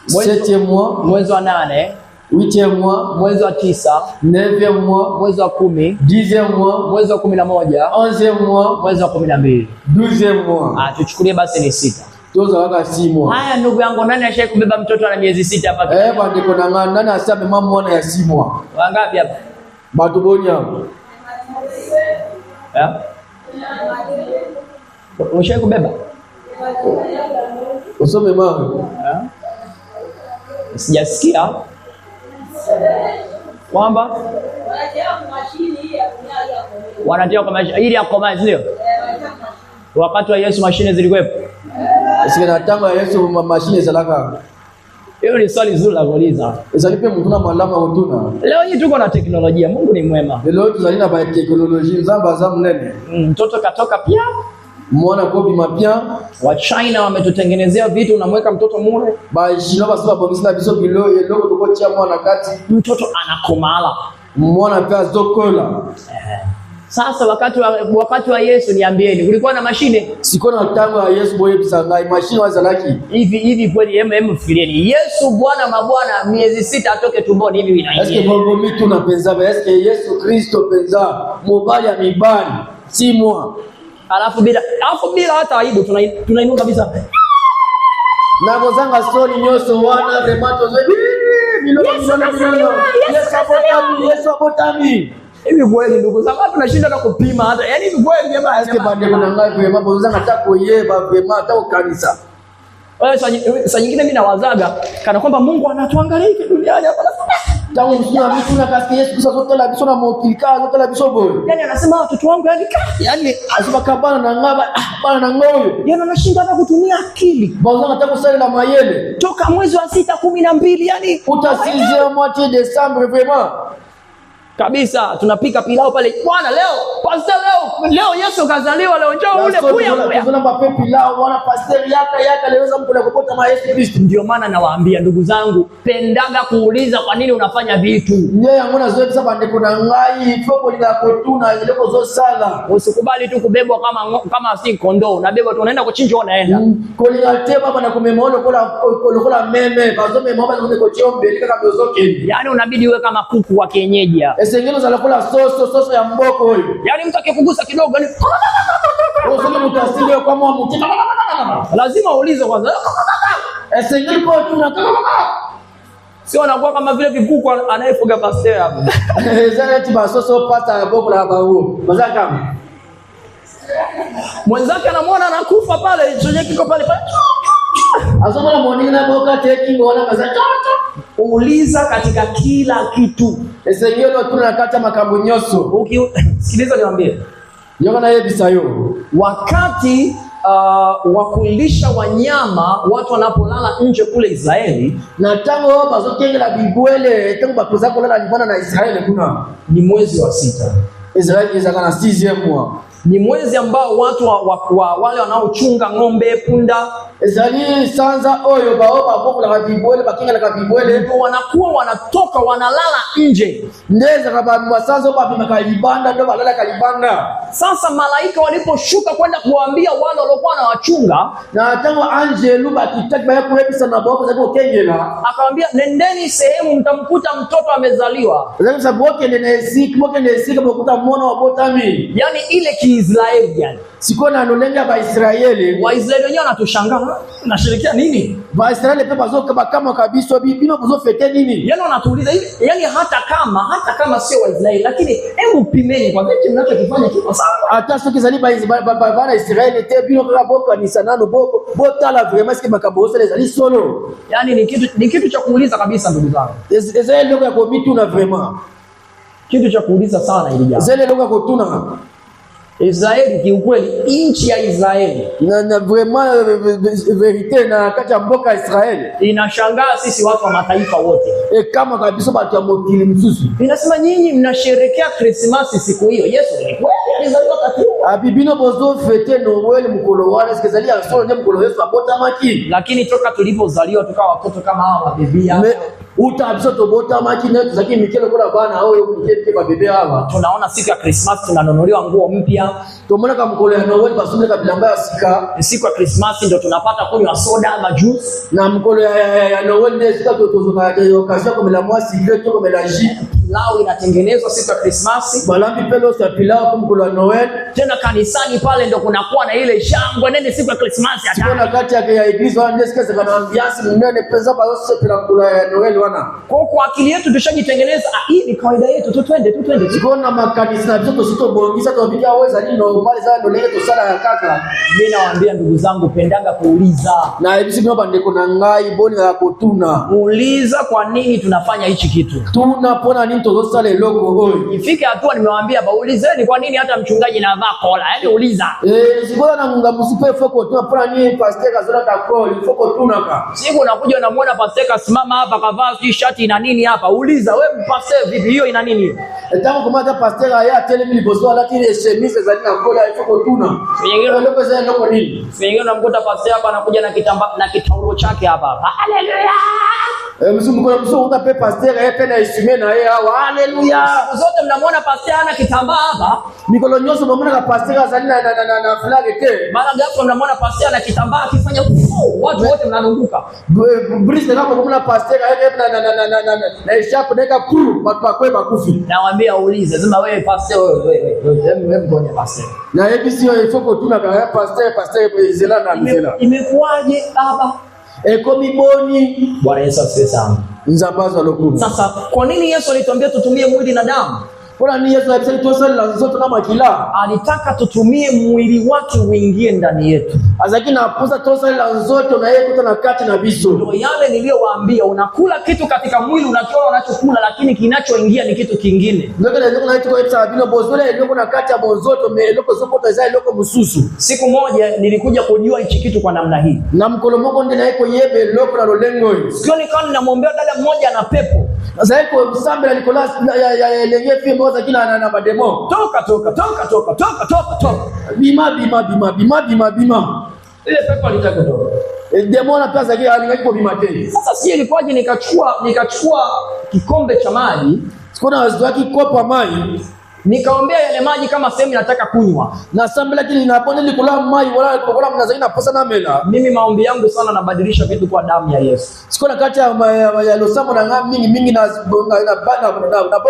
7e mois, mwezi wa 8, 8e mois, mwezi wa 9, 9e mois, mwezi wa 10, 10e mois, mwezi wa 11, 11e mois, mwezi wa 12, 12e mois. Tuchukulie basi ni 6. Toza waka 6 mois. Haya ndugu yangu, nani ashai kubeba mtoto ana miezi 6 hapa? Bande kona ngana nani asema mama mwana ya 6 mois. Wangapi hapa? Batu boni hapo. Unashai kubeba? Usome mama. Sijasikia kwamba wanatia kwa mashine ili akomae, ndio? Wakati wa Yesu mashine zilikuwepo? Sisi na tangu ya Yesu mashine zalaka. Hiyo ni swali zuri la kuuliza. Usalipe mtuna malama utuna. Leo hii tuko na teknolojia, Mungu ni mwema. Leo tuzalina ba teknolojia zamba za mnene. Mtoto katoka pia. Muona kobi mapia. Wa China wametutengenezea vitu, unamweka mtoto mure. Ba China basi bobisina biso bilo eloko tukocha mwana kati. Mtoto anakomala. Muona pia zokola. Sasa wakati wa Yesu niambieni, kulikuwa na mashine? Sikona tangu ya Yesu boye bisangai mashine wazalaki. Hivi kweli fikirieni. Yesu Bwana mabwana miezi 6 atoke tumboni hivi inaingia. Eske bongo mitu na penza eske Yesu Kristo penza mobali ya mibani si mwa. Alafu bila hata aibu tunainuka kabisa. Na gozanga story nyoso wana remato zebi. Milona. Yesu abotami. Hivi kweli ndugu zangu tunashinda na kupima hata. Yaani hivi kweli jamaa eske bande kuna ngai kwa mambo zanga tako yeba vema hata kanisa. Saa nyingine mimi nawazaga kana kwamba Mungu anatuangalia hivi duniani hapa. Tangu msuna vitu na kasi Yesu Kristo zote la biso na mokilika zote la biso bora. Yaani anasema watoto wangu yani asema kabana na ngaba bana na ngoyo. Yaani anashinda hata kutumia akili. Bazanga tako sala la mayele. Toka mwezi wa 6 12 yani utasizia moitié décembre vraiment. Kabisa tunapika pilau pale. Bwana pastor leo Yesu kazaliwa leo njoo ule kuya. Tuna mape pilau wana pastor yaka leo mko nakopota ma Yesu Kristo. Ndio maana nawaambia ndugu zangu, pendaga kuuliza kwa nini unafanya vitu. Yeye angona zote sasa ndiko na ngai foko linakotuna ileko zo sala. Usikubali tu kubebwa kama si kondoo, unabebwa tu unaenda kuchinjwa unaenda. Kolingate baba na kumemolo kola meme bazome mama zone kochombe lika kabozoke. Yaani unabidi uwe kama kuku wa kienyeji. Esengelo za kula soso ya mboko huyo. Yaani mtu akikugusa kidogo ni Usome mtasile kwa mwa mtima. lazima uulize kwanza. Esengelo tuna Sio anakuwa kama vile vikuku anayefuga pasteur hapo. Zale tiba soso pata boko la babu. Mazaka. Mwenzake anamwona anakufa pale, chenye kiko pale pale. Asoma na morning na boka teki ngona mazaka. Uliza katika kila kitu. Esengelo tunakata makambunyoso. Sikiliza niwaambie. Yoko na yebisa yo. Wakati wa kulisha wanyama watu wanapolala nje kule Israeli, Na tango bazokengela bibwele tango bakuza kulala libana na Israeli kuna ni mwezi wa 6. Israeli izakana 6e mois. Ni mwezi ambao watu wale wanaochunga ng'ombe, punda, Israeli sanza oyo baoba boko la bibwele bakengela ka bibwele ndio wanakuwa wanatoka wanalala nje. ndeza kaba masanzo babi makalibanda ndo balala kalibanda. Sasa malaika waliposhuka kwenda kuwaambia wale waliokuwa wanawachunga, Na tango angelu bakitaki baya kuhebisa na boko zako kengela. akawaambia nendeni sehemu mtamkuta mtoto amezaliwa. Zako saboke ne sik bokuta mwana wa botami. Yaani ile Kiisraeli yani. Sikona anolenga ba Israeli. Waisraeli wenyewe wanatushangaa. Unashirikia nini? Ba Israeli pe bazoka kama kabisa bibino bazofete nini? Yaani wanatuuliza hivi, yaani hata kama sio Waisraeli, lakini hebu pimeni kwa vipi mnachokifanya kiko sawa. Ata soki zali ba Israeli te bino kaka boko ni sanano boko botala vraiment ski makabose les ali solo. Yaani ni kitu cha kuuliza kabisa ndugu zangu. Israeli loko ya komitu na vraiment. Kitu cha kuuliza sana hili jambo. Israeli loko ya kotuna. Israeli kiukweli, nchi ya Israeli Na vraiment verite na kacha mboka Israeli. inashangaa sisi watu wa mataifa wote. Kama kabisa batu ya mokili msusu. Inasema nyinyi mnasherehekea Krismasi siku hiyo. Yesu ni kweli alizaliwa katika. Abibino bozo fete Noel mkolo wale sikazali ya solo ndio mkolo Yesu abota maki. Lakini toka tulipozaliwa tukawa watoto kama hawa mabebia. Uta abisoto bota maki na tuzaki mikelo kola bana au mkete kwa bebe hawa. Tunaona siku ya Krismasi tunanunuliwa nguo mpya. Tumona kama mkolo ya Noel basumile kabilamba ya sika. Siku ya Krismasi ndio tunapata kunywa soda ama juice. Na mkolo ya Noel ndio sika totozoka ya okazio kwa la mwasi greto kwa la jus. Pilau inatengenezwa siku ya Krismasi. Balambi pelo sa pilau kwa mkolo ya Noel. Tena kanisani pale ndio kunakuwa na ile shangwe nene siku ya Krismasi hata. Kuna kati ya iglesia wande sika kana ambiance mnene pesa ba yose pela mkolo ya Noel wana. Kwa akili yetu tushajitengeneza, hii ni kawaida yetu, twende. Sikona makanisa na vitoto sito bongisa tuwapikia weza nino mbali za ndo leo sala ya kaka. Mimi nawaambia ndugu zangu, pendaga kuuliza. Na hivi sisi baba ndiko na ngai boni ya kutuna. Uuliza kwa nini tunafanya hichi kitu. Tunapona nini tozo sala loko hoyo. Ifike hatua nimewaambia baulizeni kwa nini hata mchungaji na vaa kola. Yaani uliza. Sikona na munga musipe foko tunapona nini pastor kazola takoli foko tunaka. Siku unakuja unamwona pastor kasimama hapa kavaa shati ina nini hapa? Uliza wewe pastor vipi hiyo ina nini? Tangu kumata pastor ya tele mimi bozo lakini chemise za nina kola foko tuna. Nyingine loko za loko nini? Nyingine unamkuta pastor hapa anakuja na kitamba na kitaulo chake hapa. Haleluya. Msumu utape pastor yepe na heshima na yeye hawa. Haleluya. Zote mnamuona pastor ana kitambaa hapa. Mikolo nyoso mnamuona ka pastor za nina na flag te. Mara ghafla mnamuona pastor ana kitambaa akifanya watu wote mnanunguka. Brise kama mnamuona pastor yepe na ishapo neka puru bakwe bakufi. Nawaambia uulize, sema wewe pastor wewe mgonja pastor. Na hivi sio ifoko tuna kaya pastor zela na mzela. Imekuwaje baba? Komi boni. Bwana Yesu asifiwe sana. Nzambazo lokuru. Sasa kwa nini Yesu alituambia tutumie mwili na damu? Kwa nini Yesu alisema tuosali la zote kama kila? Alitaka tutumie mwili wake uingie ndani yetu. Azakina apuza tosali la zote na yeye kutana kati na biso. Ndio yale niliyowaambia, unakula kitu katika mwili unakiona unachokula, lakini kinachoingia ni kitu kingine. Ndio na kitu kwa sabino bozole ndio na kati ya bozoto meloko zote za loko mususu. Siku moja nilikuja kujua hichi kitu kwa namna hii. Na mkolomoko ndio na yeko yebe loko na lolengo. Sio nikawa ninamwombea dada mmoja na pepo. Sasa yeko sambe la Nicolas ya lenye fimbo za kila na mademo. Toka. Bima. Ile pepo litaka kutoka. Demo na pesa yake alingako bima tena. Sasa sije ilikuwaje nikachukua kikombe cha maji, sikona wazwaki kopa mai nikaombea yale maji kama sehemu nataka kunywa. Na sambela kile inapone likula mai wala kokola mnazaina posa na mela. Mimi maombi yangu sana nabadilisha vitu kwa damu ya Yesu. Siko na kati ya losamo na ngami mingi na bongo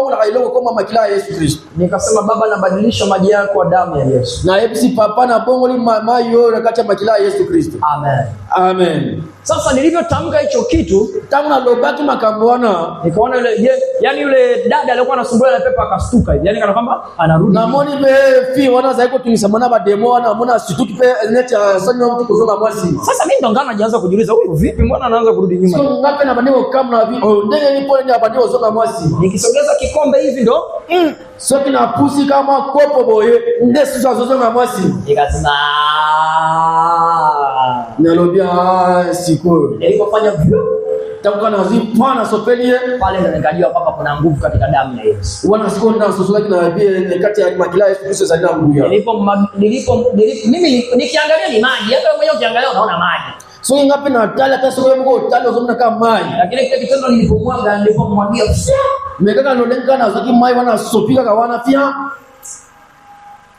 na kailoko kama makila Yesu Kristo. Nikasema Baba, nabadilisha maji yako kwa damu ya Yesu. Na ebisi papa na bongo li mai yo na kati ya makila Yesu Kristo. Amen. Amen. Sasa nilivyotamka hicho kitu, tangu na lobaki makambwana, nikaona yani yule dada alikuwa anasumbua na pepa akastuka hivi. Yani kana kwamba anarudi. Na moni be fi wana zaiko tulisamana ba demo wana mona situki pe necha sanyo mtu kuzoga mwasi. Sasa mimi ndo ngana naanza kujiuliza huyu vipi mbona anaanza kurudi nyuma? So ngapi na bandio kama na vipi? Ndege nipo nje bandio kuzoga mwasi. Nikisogeza kikombe hivi ndo so kina pusi kama kopo boye ndesi zozoga mwasi. Nikasema nalobia siko. Nilipofanya vile takuka na zipana sopelie pale ndo nikajua kwamba kuna nguvu katika damu ya Yesu. Wana sikonda sosola kina bia kati ya makila Yesu Kristo za nguvu ya. Mimi nikiangalia ni maji, hata wewe mwenyewe ukiangalia unaona maji. So ngapi na tala hata sio mko tala zona kama maji. Lakini kile kitendo nilipomwagia mekaka nolenga na zaki mai wana sopika kawana pia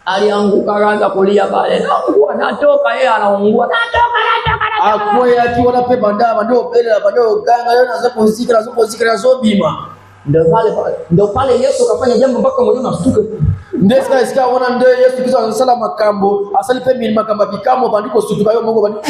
alianguka akaanza kulia pale. Naungua natoka, yeye anaungua natoka. Akwe akiona pe bandama ndio pele la bado ganga yeye anaanza kuzikira na sobima. Ndio pale Yesu kafanya jambo mpaka mwenyewe unashtuka. Ndio sika wana ndio Yesu Kristo anasala makambo asali pe mimi makamba bikamo bandiko sutuka yo Mungu bandiko.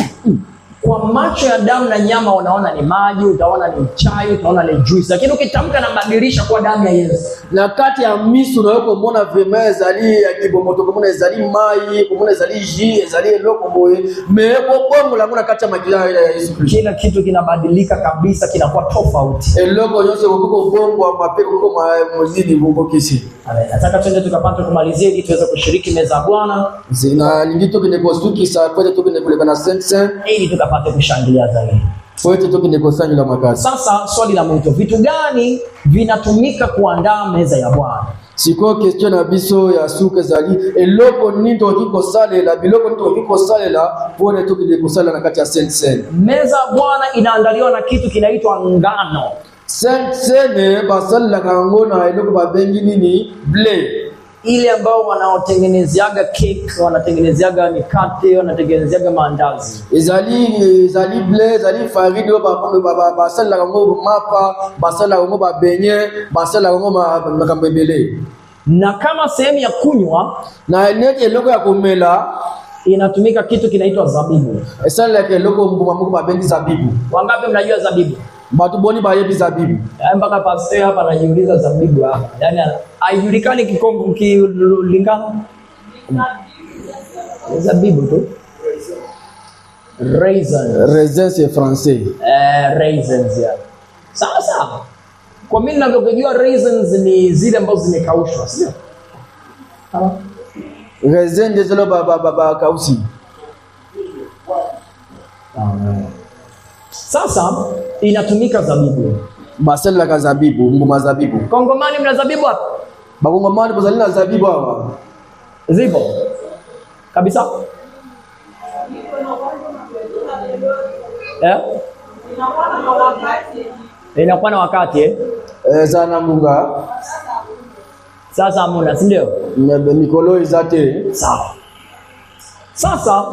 Kwa macho ya damu na nyama unaona ni maji, utaona ni chai, utaona ni juice. Lakini ukitamka na badilisha kwa damu ya Yesu. Na kati ya misu na yoko mbona vema zali ya kibomoto mbona zali mai, mbona zali ji, zali loko boye. Meko bongo la mbona kati ya magila ya Yesu Kristo. Kila kitu kinabadilika kabisa, kinakuwa tofauti. Loko nyose huko bongo mapeko huko mozidi huko kisi. Amen. Nataka twende tukapate kumalizia ili tuweze kushiriki meza ya Bwana. Zina lingito kinekostuki saa kwa tu kinekule na sense ili tukapate kushangilia zaidi. Kwa hiyo kinekosanyi la makazi. Sasa swali la mwito, vitu gani vinatumika kuandaa meza ya Bwana? Siko question na biso ya suke zali eloko nindo kiko salela biloko nindo kiko salela pone tu kile kusala na kati ya sense. Meza ya Bwana inaandaliwa na kitu kinaitwa ngano. Sense basala kango na eloko babengi nini ble. Ile ambao wanaotengenezeaga cake, wanatengenezeaga mikate, wanatengenezeaga maandazi. Ezali ble, ezali farine basala kango mapa, basala kango babenye, basala kango makambembele. Na kama sehemu ya kunywa na neti loko ya kumela inatumika kitu kinaitwa zabibu. Esala ke loko mbumamuko babengi zabibu. Wangapi mnajua zabibu? Batu boni bayebi zabibu. Mpaka pastor hapa anajiuliza zabibu hapa. Yaani haijulikani kikongo kilingana. Zabibu tu. Raisins c'est français. Raisins ya. Sasa kwa mimi ninavyojua raisins ni zile ambazo zimekaushwa, sio? Raisin ndio zile baba kausi. Sasa inatumika zabibu. Basala ka zabibu, ngoma zabibu. Kongomani mna zabibu hapa? Bakongomani bazali na zabibu hapa. Zipo. Kabisa. Inakuwa na wakati sana munga. Sasa hamuna, si ndio? Mikolo izate. Sawa. Sasa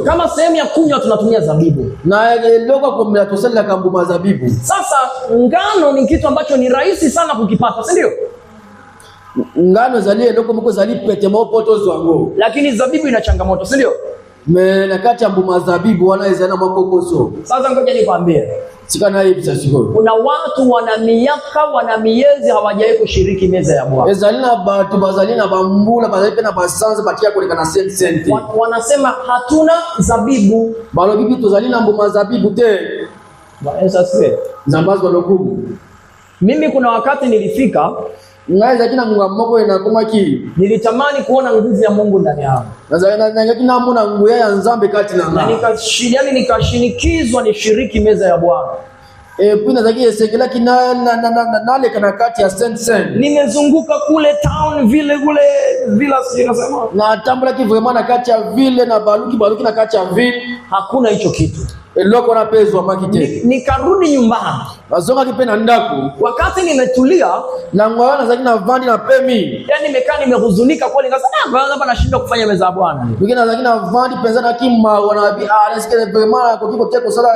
kama sehemu ya kunywa tunatumia zabibu. Na loko kumla tusala kambuma zabibu. Sasa ngano ni kitu ambacho ni rahisi sana kukipata, si ndio? Ngano zalie loko mko zali pete mopoto zwango. Lakini zabibu ina changamoto, si ndio? Na kati ya mbuma zabibu wanaweza na makokoso. Sasa ngoja nikwambie. Sikana hivi sasa siko. Kuna watu wana miaka, wana miezi hawajawahi kushiriki meza ya Bwana. Ezalina batu bazalina bambula bazalipe na basanze batia kuleka na sente. Wanasema hatuna zabibu. Balo bibi tuzalina mbuma zabibu te. Baesa swe. Zambazo balokumu. Mimi kuna wakati nilifika ngaiza kina munga moko inakoma ki. Nilitamani kuona nguvu ya Mungu ndani yangu. Na kina muna nguvu ya nzambe kati na ngani. Na nikashinikizwa nishiriki meza ya Bwana. Pina zaki sekela kina nale kana kati ya Saint. Nimezunguka kule town vile sisi nasema. Na tambula kivema na kati ya vile na baluki na kati ya vile hakuna hicho kitu. Eloko na pezo makite. Nikarudi nyumbani. bazonga kipena ndako wakati nimetulia na ngwana zaki na vandi na pemi yani nimekaa nimehuzunika kwa nikasema hapa nashindwa kufanya meza ya Bwana wengine zaki na vandi penza na kima wanabi nasikia vraiment kwa kiko teko sala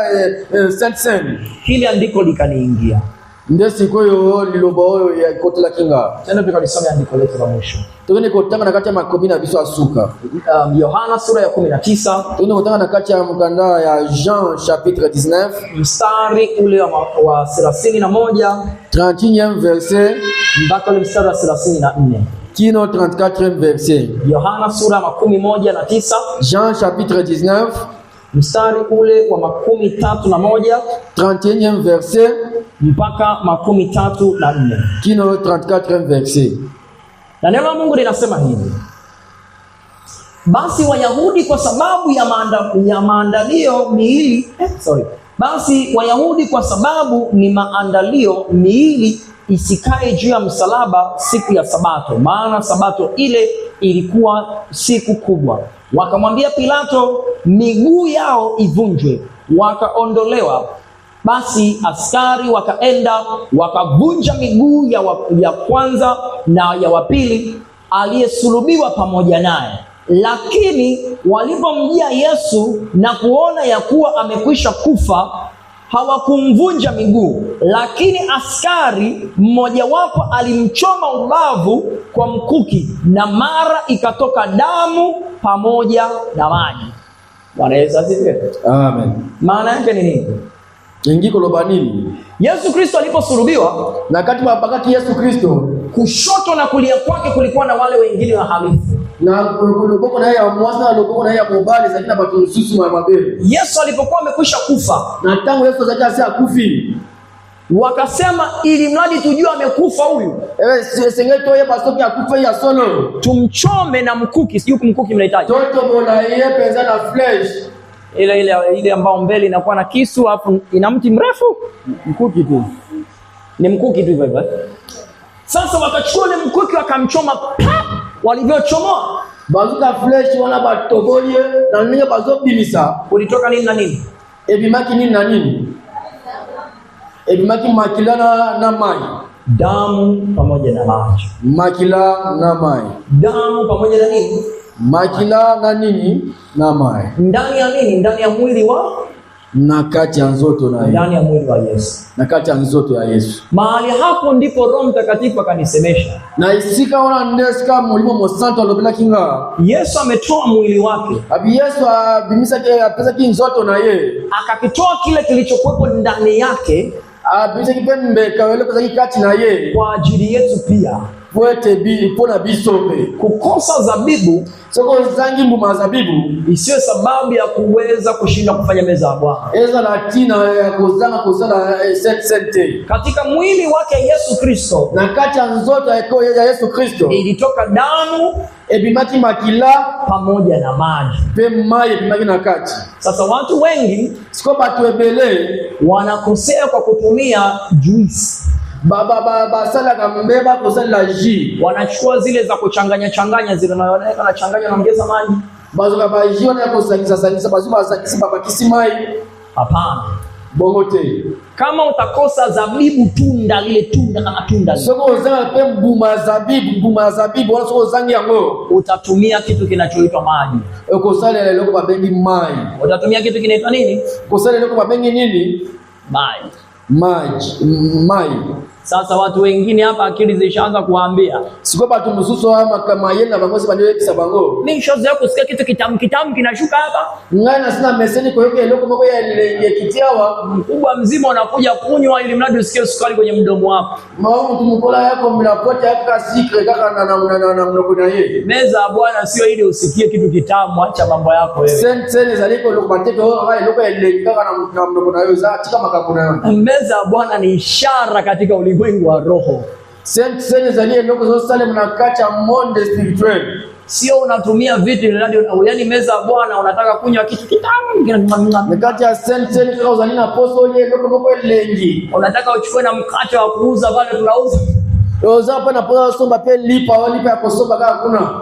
saint hili andiko likaniingia ndesi koyo lilobo ya kote la kinga tena pika nisome andiko letu la mwisho tuone kotanga na kati ya makomi na biso asuka Yohana sura ya 19 tuone kotanga na kati ya mkanda ya Jean chapitre 19 mstari ule wa 31 31e verset mpaka ule mstari wa 34 kino 34e verset Yohana sura ya 19 Jean chapitre 19 mstari ule wa 31 31e verset mpaka 34 kino 34e verset. Na neno la Mungu linasema hivi: basi Wayahudi kwa sababu ya maandalio miili basi Wayahudi kwa sababu ni maandalio miili isikae juu ya msalaba siku ya Sabato, maana Sabato ile ilikuwa siku kubwa. Wakamwambia Pilato miguu yao ivunjwe, wakaondolewa. Basi askari wakaenda wakavunja miguu ya kwanza na ya wapili aliyesulubiwa pamoja naye. Lakini walipomjia Yesu na kuona ya kuwa amekwisha kufa, hawakumvunja miguu, lakini askari mmojawapo alimchoma ubavu kwa mkuki, na mara ikatoka damu pamoja na maji. Bwana Yesu asifiwe. Amen. Maana yake ni nini? Ngiko loba nini? Yesu Kristo aliposulubiwa, na wakati Yesu Kristo kushoto na kulia kwake kulikuwa na wale wengine wahalifu, na kulikuwa na ya mwasa alikuwa na ya mobali zakina batususu wa mabele. Yesu alipokuwa amekwisha kufa, na tangu Yesu zaja kufi, wakasema ili mradi tujue amekufa huyu, sengeto ye basoki akufa ya solo, tumchome na mkuki. Sijui mkuki mnahitaji toto bola ye pesa na flesh ile ambao mbele inakuwa na kisu hapo ina mti mrefu, mkuki tu. Ni mkuki tu hivyo. Sasa wakachukua ile mkuki wakamchoma, walivyochomoa bazuka flesh wana batobolie na ninyo bazobimisa. Ulitoka nini na nini? Ebimaki nini na nini? Ebimaki makila na mai. Damu pamoja na maji. Makila na mai. Damu pamoja na nini? Makila na nini na mai. Ndani ya nini? Ndani ya mwili wa na kati ya nzoto na ndani ya mwili wa Yesu. Na kati ya nzoto ya Yesu. Mahali hapo ndipo Roho Mtakatifu akanisemesha. Na isika wana ndeska mulimo mosanto alobela kinga. Yesu ametoa mwili wake. Abi Yesu abimisa pesa kinzoto na ye. Akakitoa kile kilichokuwepo ndani yake. Abimisa kipembe kawele kwa kati na ye. Kwa ajili yetu pia. Poete bi pona bisope. Kukosa zabibu soko zangi mbuma zabibu isiyo sababu ya kuweza kushinda kufanya meza ya Bwana. Eza latina ya kuzanga kusala sente. Katika mwili wake Yesu Kristo, na kati ya nzoto ya Yesu Kristo ilitoka damu ebimaki makila pamoja na maji. Pema ebimaki na kati. Sasa watu wengi siko batu ebele wanakosea kwa kutumia juice. Baba sala kambeba kusala ji. Wanachukua zile za kuchanganya zile na changanya na ongeza maji. Bazoka baji wana kusangisa bazuba zakisi baba kisimai. Hapana. Bongote. Kama utakosa zabibu tunda lile tunda kama tunda lile. Soko uzanga pe mbuma zabibu wala soko zangi yango. Utatumia kitu kinachoitwa maji. Ukosale loko babengi mai. Utatumia kitu kinaitwa nini? Ukosale loko babengi nini? Mai. Sasa watu wengine hapa akili zishaanza kuambia. Siko batu mususu ama kama yenda bangosi bandewe kisabango. Mimi nishozoea kusikia kitu kitamu kinashuka hapa. Ngana sina meseni kwa hiyo loko moko ya kitiawa mkubwa mzima unakuja kunywa ili mradi usikie sukari kwenye mdomo wako. Mao mtu mkola yako mnapote yaka sikre kaka na mnoko na yeye. Meza ya Bwana sio ili usikie kitu kitamu, acha mambo yako wewe. Sente zaliko loko bateke loko ya kaka na mnoko na yeye za tika makabuna. Meza ya Bwana ni ishara katika ulimwengu wa roho. Sente zalie loko zo sale mnakacha monde spirituel. Sio unatumia vitu yani meza ya Bwana unataka kunywa kitu kitamu. Mkate ya sente kwa uzalina poso ile loko moko lengi. Unataka uchukue na mkate wa kuuza pale tunauza. Oza hapa na poza somba pe lipa ya kusomba kama kuna.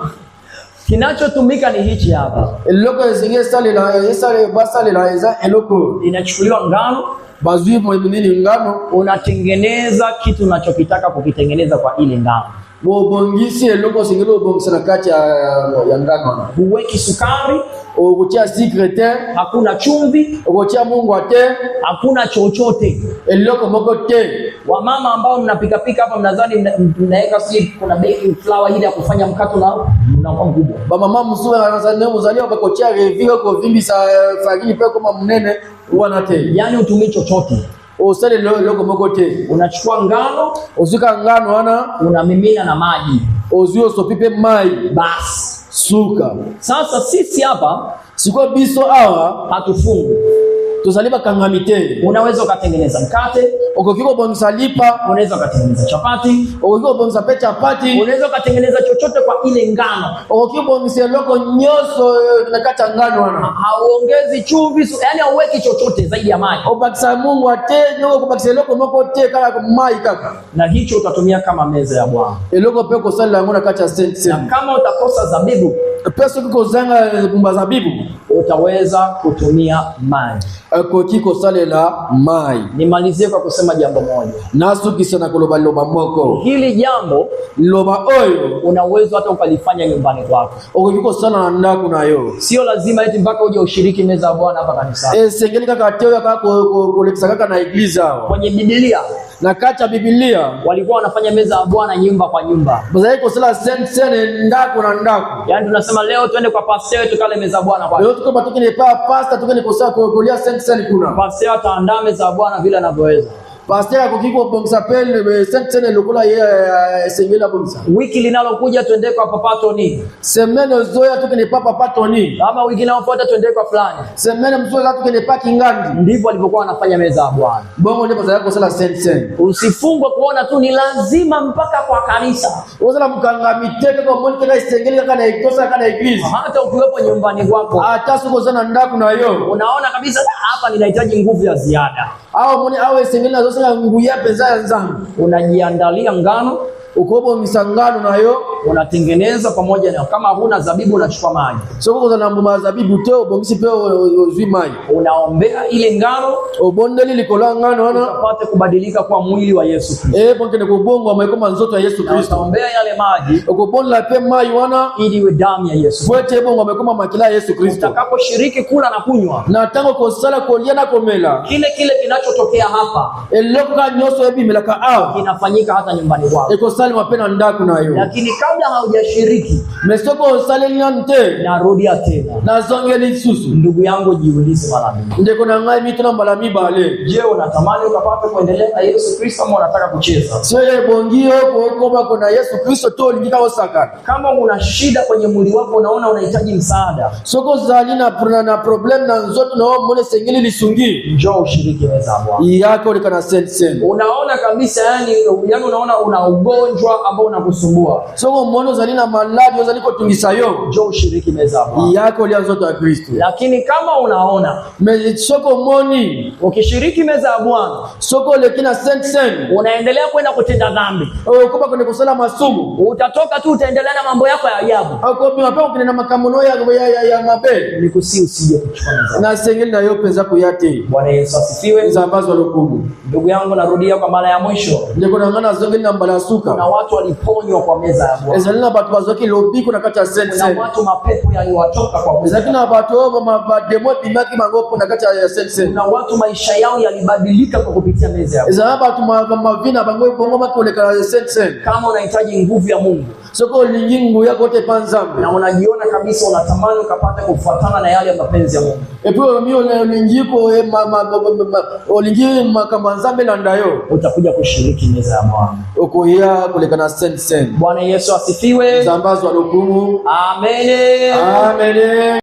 Kinachotumika ni hichi hapa. Eloko ezinge sale basalela eza eloko. Inachukuliwa ngano, Bazui mwenini ngano. Unatengeneza kitu unachokitaka kukitengeneza kwa ile ngano. Bobongisi eloko singelo bongisa na kati ya ngano. Huweki sukari, ukutia secrete, hakuna chumvi, ukutia mungu ate, hakuna chochote. eloko moko te. Wamama ambao mnapika hapa mnadhani mnaweka si kuna baking flour ile ya kufanya mkato na unakuwa mkubwa. Ba mama msura anazania muzalio bakotia revio ko vimbi sa fagini pe kama mnene wana te. Yaani utumii chochote. Usale loko moko te. Unachukua ngano, uzuka ngano ana unamimina na maji. Ozio sopipe mai Bas. Suka. Sasa sisi hapa siko biso awa hatufungu. Tuzaliba kangamite. Unaweza ukatengeneza mkate, ukokiko bonza lipa, unaweza ukatengeneza chapati, ukokiko bonza pe chapati, unaweza ukatengeneza chochote kwa ile ngano. Ukokiko bonza loko nyoso nakata ngano ana. Hauongezi chumvi, yani hauweki chochote zaidi ya maji. Obakisa mungu ate, nyo kubakisa loko moko te kala mai kaka. Na hicho utatumia kama meza ya Bwana. Eloko pe ko sala ngona kata sent. Na kama utakosa zabibu, pesa kiko zanga kumba zabibu, utaweza kutumia maji. Kiko salela mai. Nimalizie kwa kusema jambo moja. Nasu kisana kuloba loba moko. Hili jambo loba oyo una uwezo hata ukalifanya nyumbani kwako. Ukiko sana ndaku nayo. Sio lazima eti mpaka uje ushiriki meza ya Bwana hapa kanisani. Sengeni kaka teo kaka kolekisa kaka na iglesia. Kwenye Biblia na kacha Biblia walikuwa wanafanya meza ya Bwana nyumba kwa nyumba. Bazaiko sala sene ndako na ndako. Yaani tunasema leo twende kwa pastor wetu kale meza ya Bwana kwake. Leo tuko batukine pa pastor tukene kosa kulia sene kuna. Pastor ataandaa meza ya Bwana vile anavyoweza. Pastor akokiko bongsa pele sene lokola ye sengela bongsa. Wiki linalokuja twende kwa Papa Tony. Semene zoya tukene Papa Tony. Ama wiki inayofuata twende kwa fulani. Semene mzoya tukene pa Kingandi. Ndivyo walivyokuwa wanafanya meza ya Bwana. Bongo ndipo zako sala sene. Usifungwe kuona tu ni lazima mpaka kwa kanisa. Wazala mkanga miteke kwa mwoni kena sengela kana ikosa kana iglesia. Hata ukiwepo nyumbani kwako. Hata suko sana ndako na yo. Unaona kabisa hapa ninahitaji nguvu ya ziada. Au mwoni awe sengela zosa nguya pesa ya nzangu. Unajiandalia ngano, ukobo misangano nayo, unatengeneza pamoja na kama huna zabibu unachukua maji. Soko kwa na zabibu teo bongisi peo ozwi maji. Unaombea ile ngano, obondeli likola ngano ana upate kubadilika kwa mwili wa Yesu Kristo. Pokene kubongo amaikoma nzoto ya Yesu Kristo. Unaombea yale maji, ukobonla pe maji wana ili iwe damu ya Yesu. Kwete bongo amaikoma makila ya Yesu Kristo. Utakaposhiriki kula na kunywa, na tango kosala kolia na komela, kile kinachotokea hapa, eloka nyoso ebi melaka au kinafanyika hata nyumbani kwako. Ekosali mapena ndaku nayo. Lakini kabla haujashiriki, mesoko usale nyante, narudia tena, na zongeli susu. Ndugu yangu jiulize mara mbili. Ndeko na ngai mitu na mbala mibale. Je, unatamani ukapate kuendelea na Yesu Kristo ama unataka kucheza? Sio bongio kwa kuna Yesu Kristo to lingika osaka. Kama una shida kwenye mwili wako unaona unahitaji msaada, soko zali na problem na nzoto na mbone sengeli lisungi, njoo ushiriki meza ya Bwana. Yako likana sense. Unaona kabisa yani unaona una ugonjwa ambao unakusumbua. Soko mmono zali na maladi zali ko tungisa yo, njoo ushiriki meza ya Bwana. Yako lia nzoto ya Kristo. Lakini kama unaona soko moni ukishiriki meza ya Bwana, soko lekina sense unaendelea kwenda kutenda dhambi, kuba kwenye kusala masumu, utatoka tu utaendelea na mambo yako ya ajabu. Au kwa mapao kuna makamono ya mabe, nikusi usije kuchukua meza na sengeli na yo penza kuyate. Bwana Yesu asifiwe. Zambazo lokugu. Ndugu yangu, narudia kwa mara ya mwisho, ndiko ngana zongeli na mbala suka. Na watu waliponywa kwa meza ya Bwana. Ezalina batu bazoki lobiko na kata sense. Na watu mapepo yaliwatoka kwa meza. Ezalina batu mabademo bimaki mangopo na kata ya sense. Na watu maisha yao yalibadilika kwa kupitia meza ya Bwana. Ezalina batu mavina bango bongo makoleka sense. Kama unahitaji nguvu ya Mungu, soko lingingu yako te panzambe, na unajiona kabisa unatamani ukapate kufuatana na yale mapenzi ya Mungu, epo mio lingiko olingi makamanzambe na ndayo, utakuja kushiriki meza ya Bwana. Okoya kulekana sense. Bwana Yesu asifiwe. Zambazo lokumu. Amen. Amen.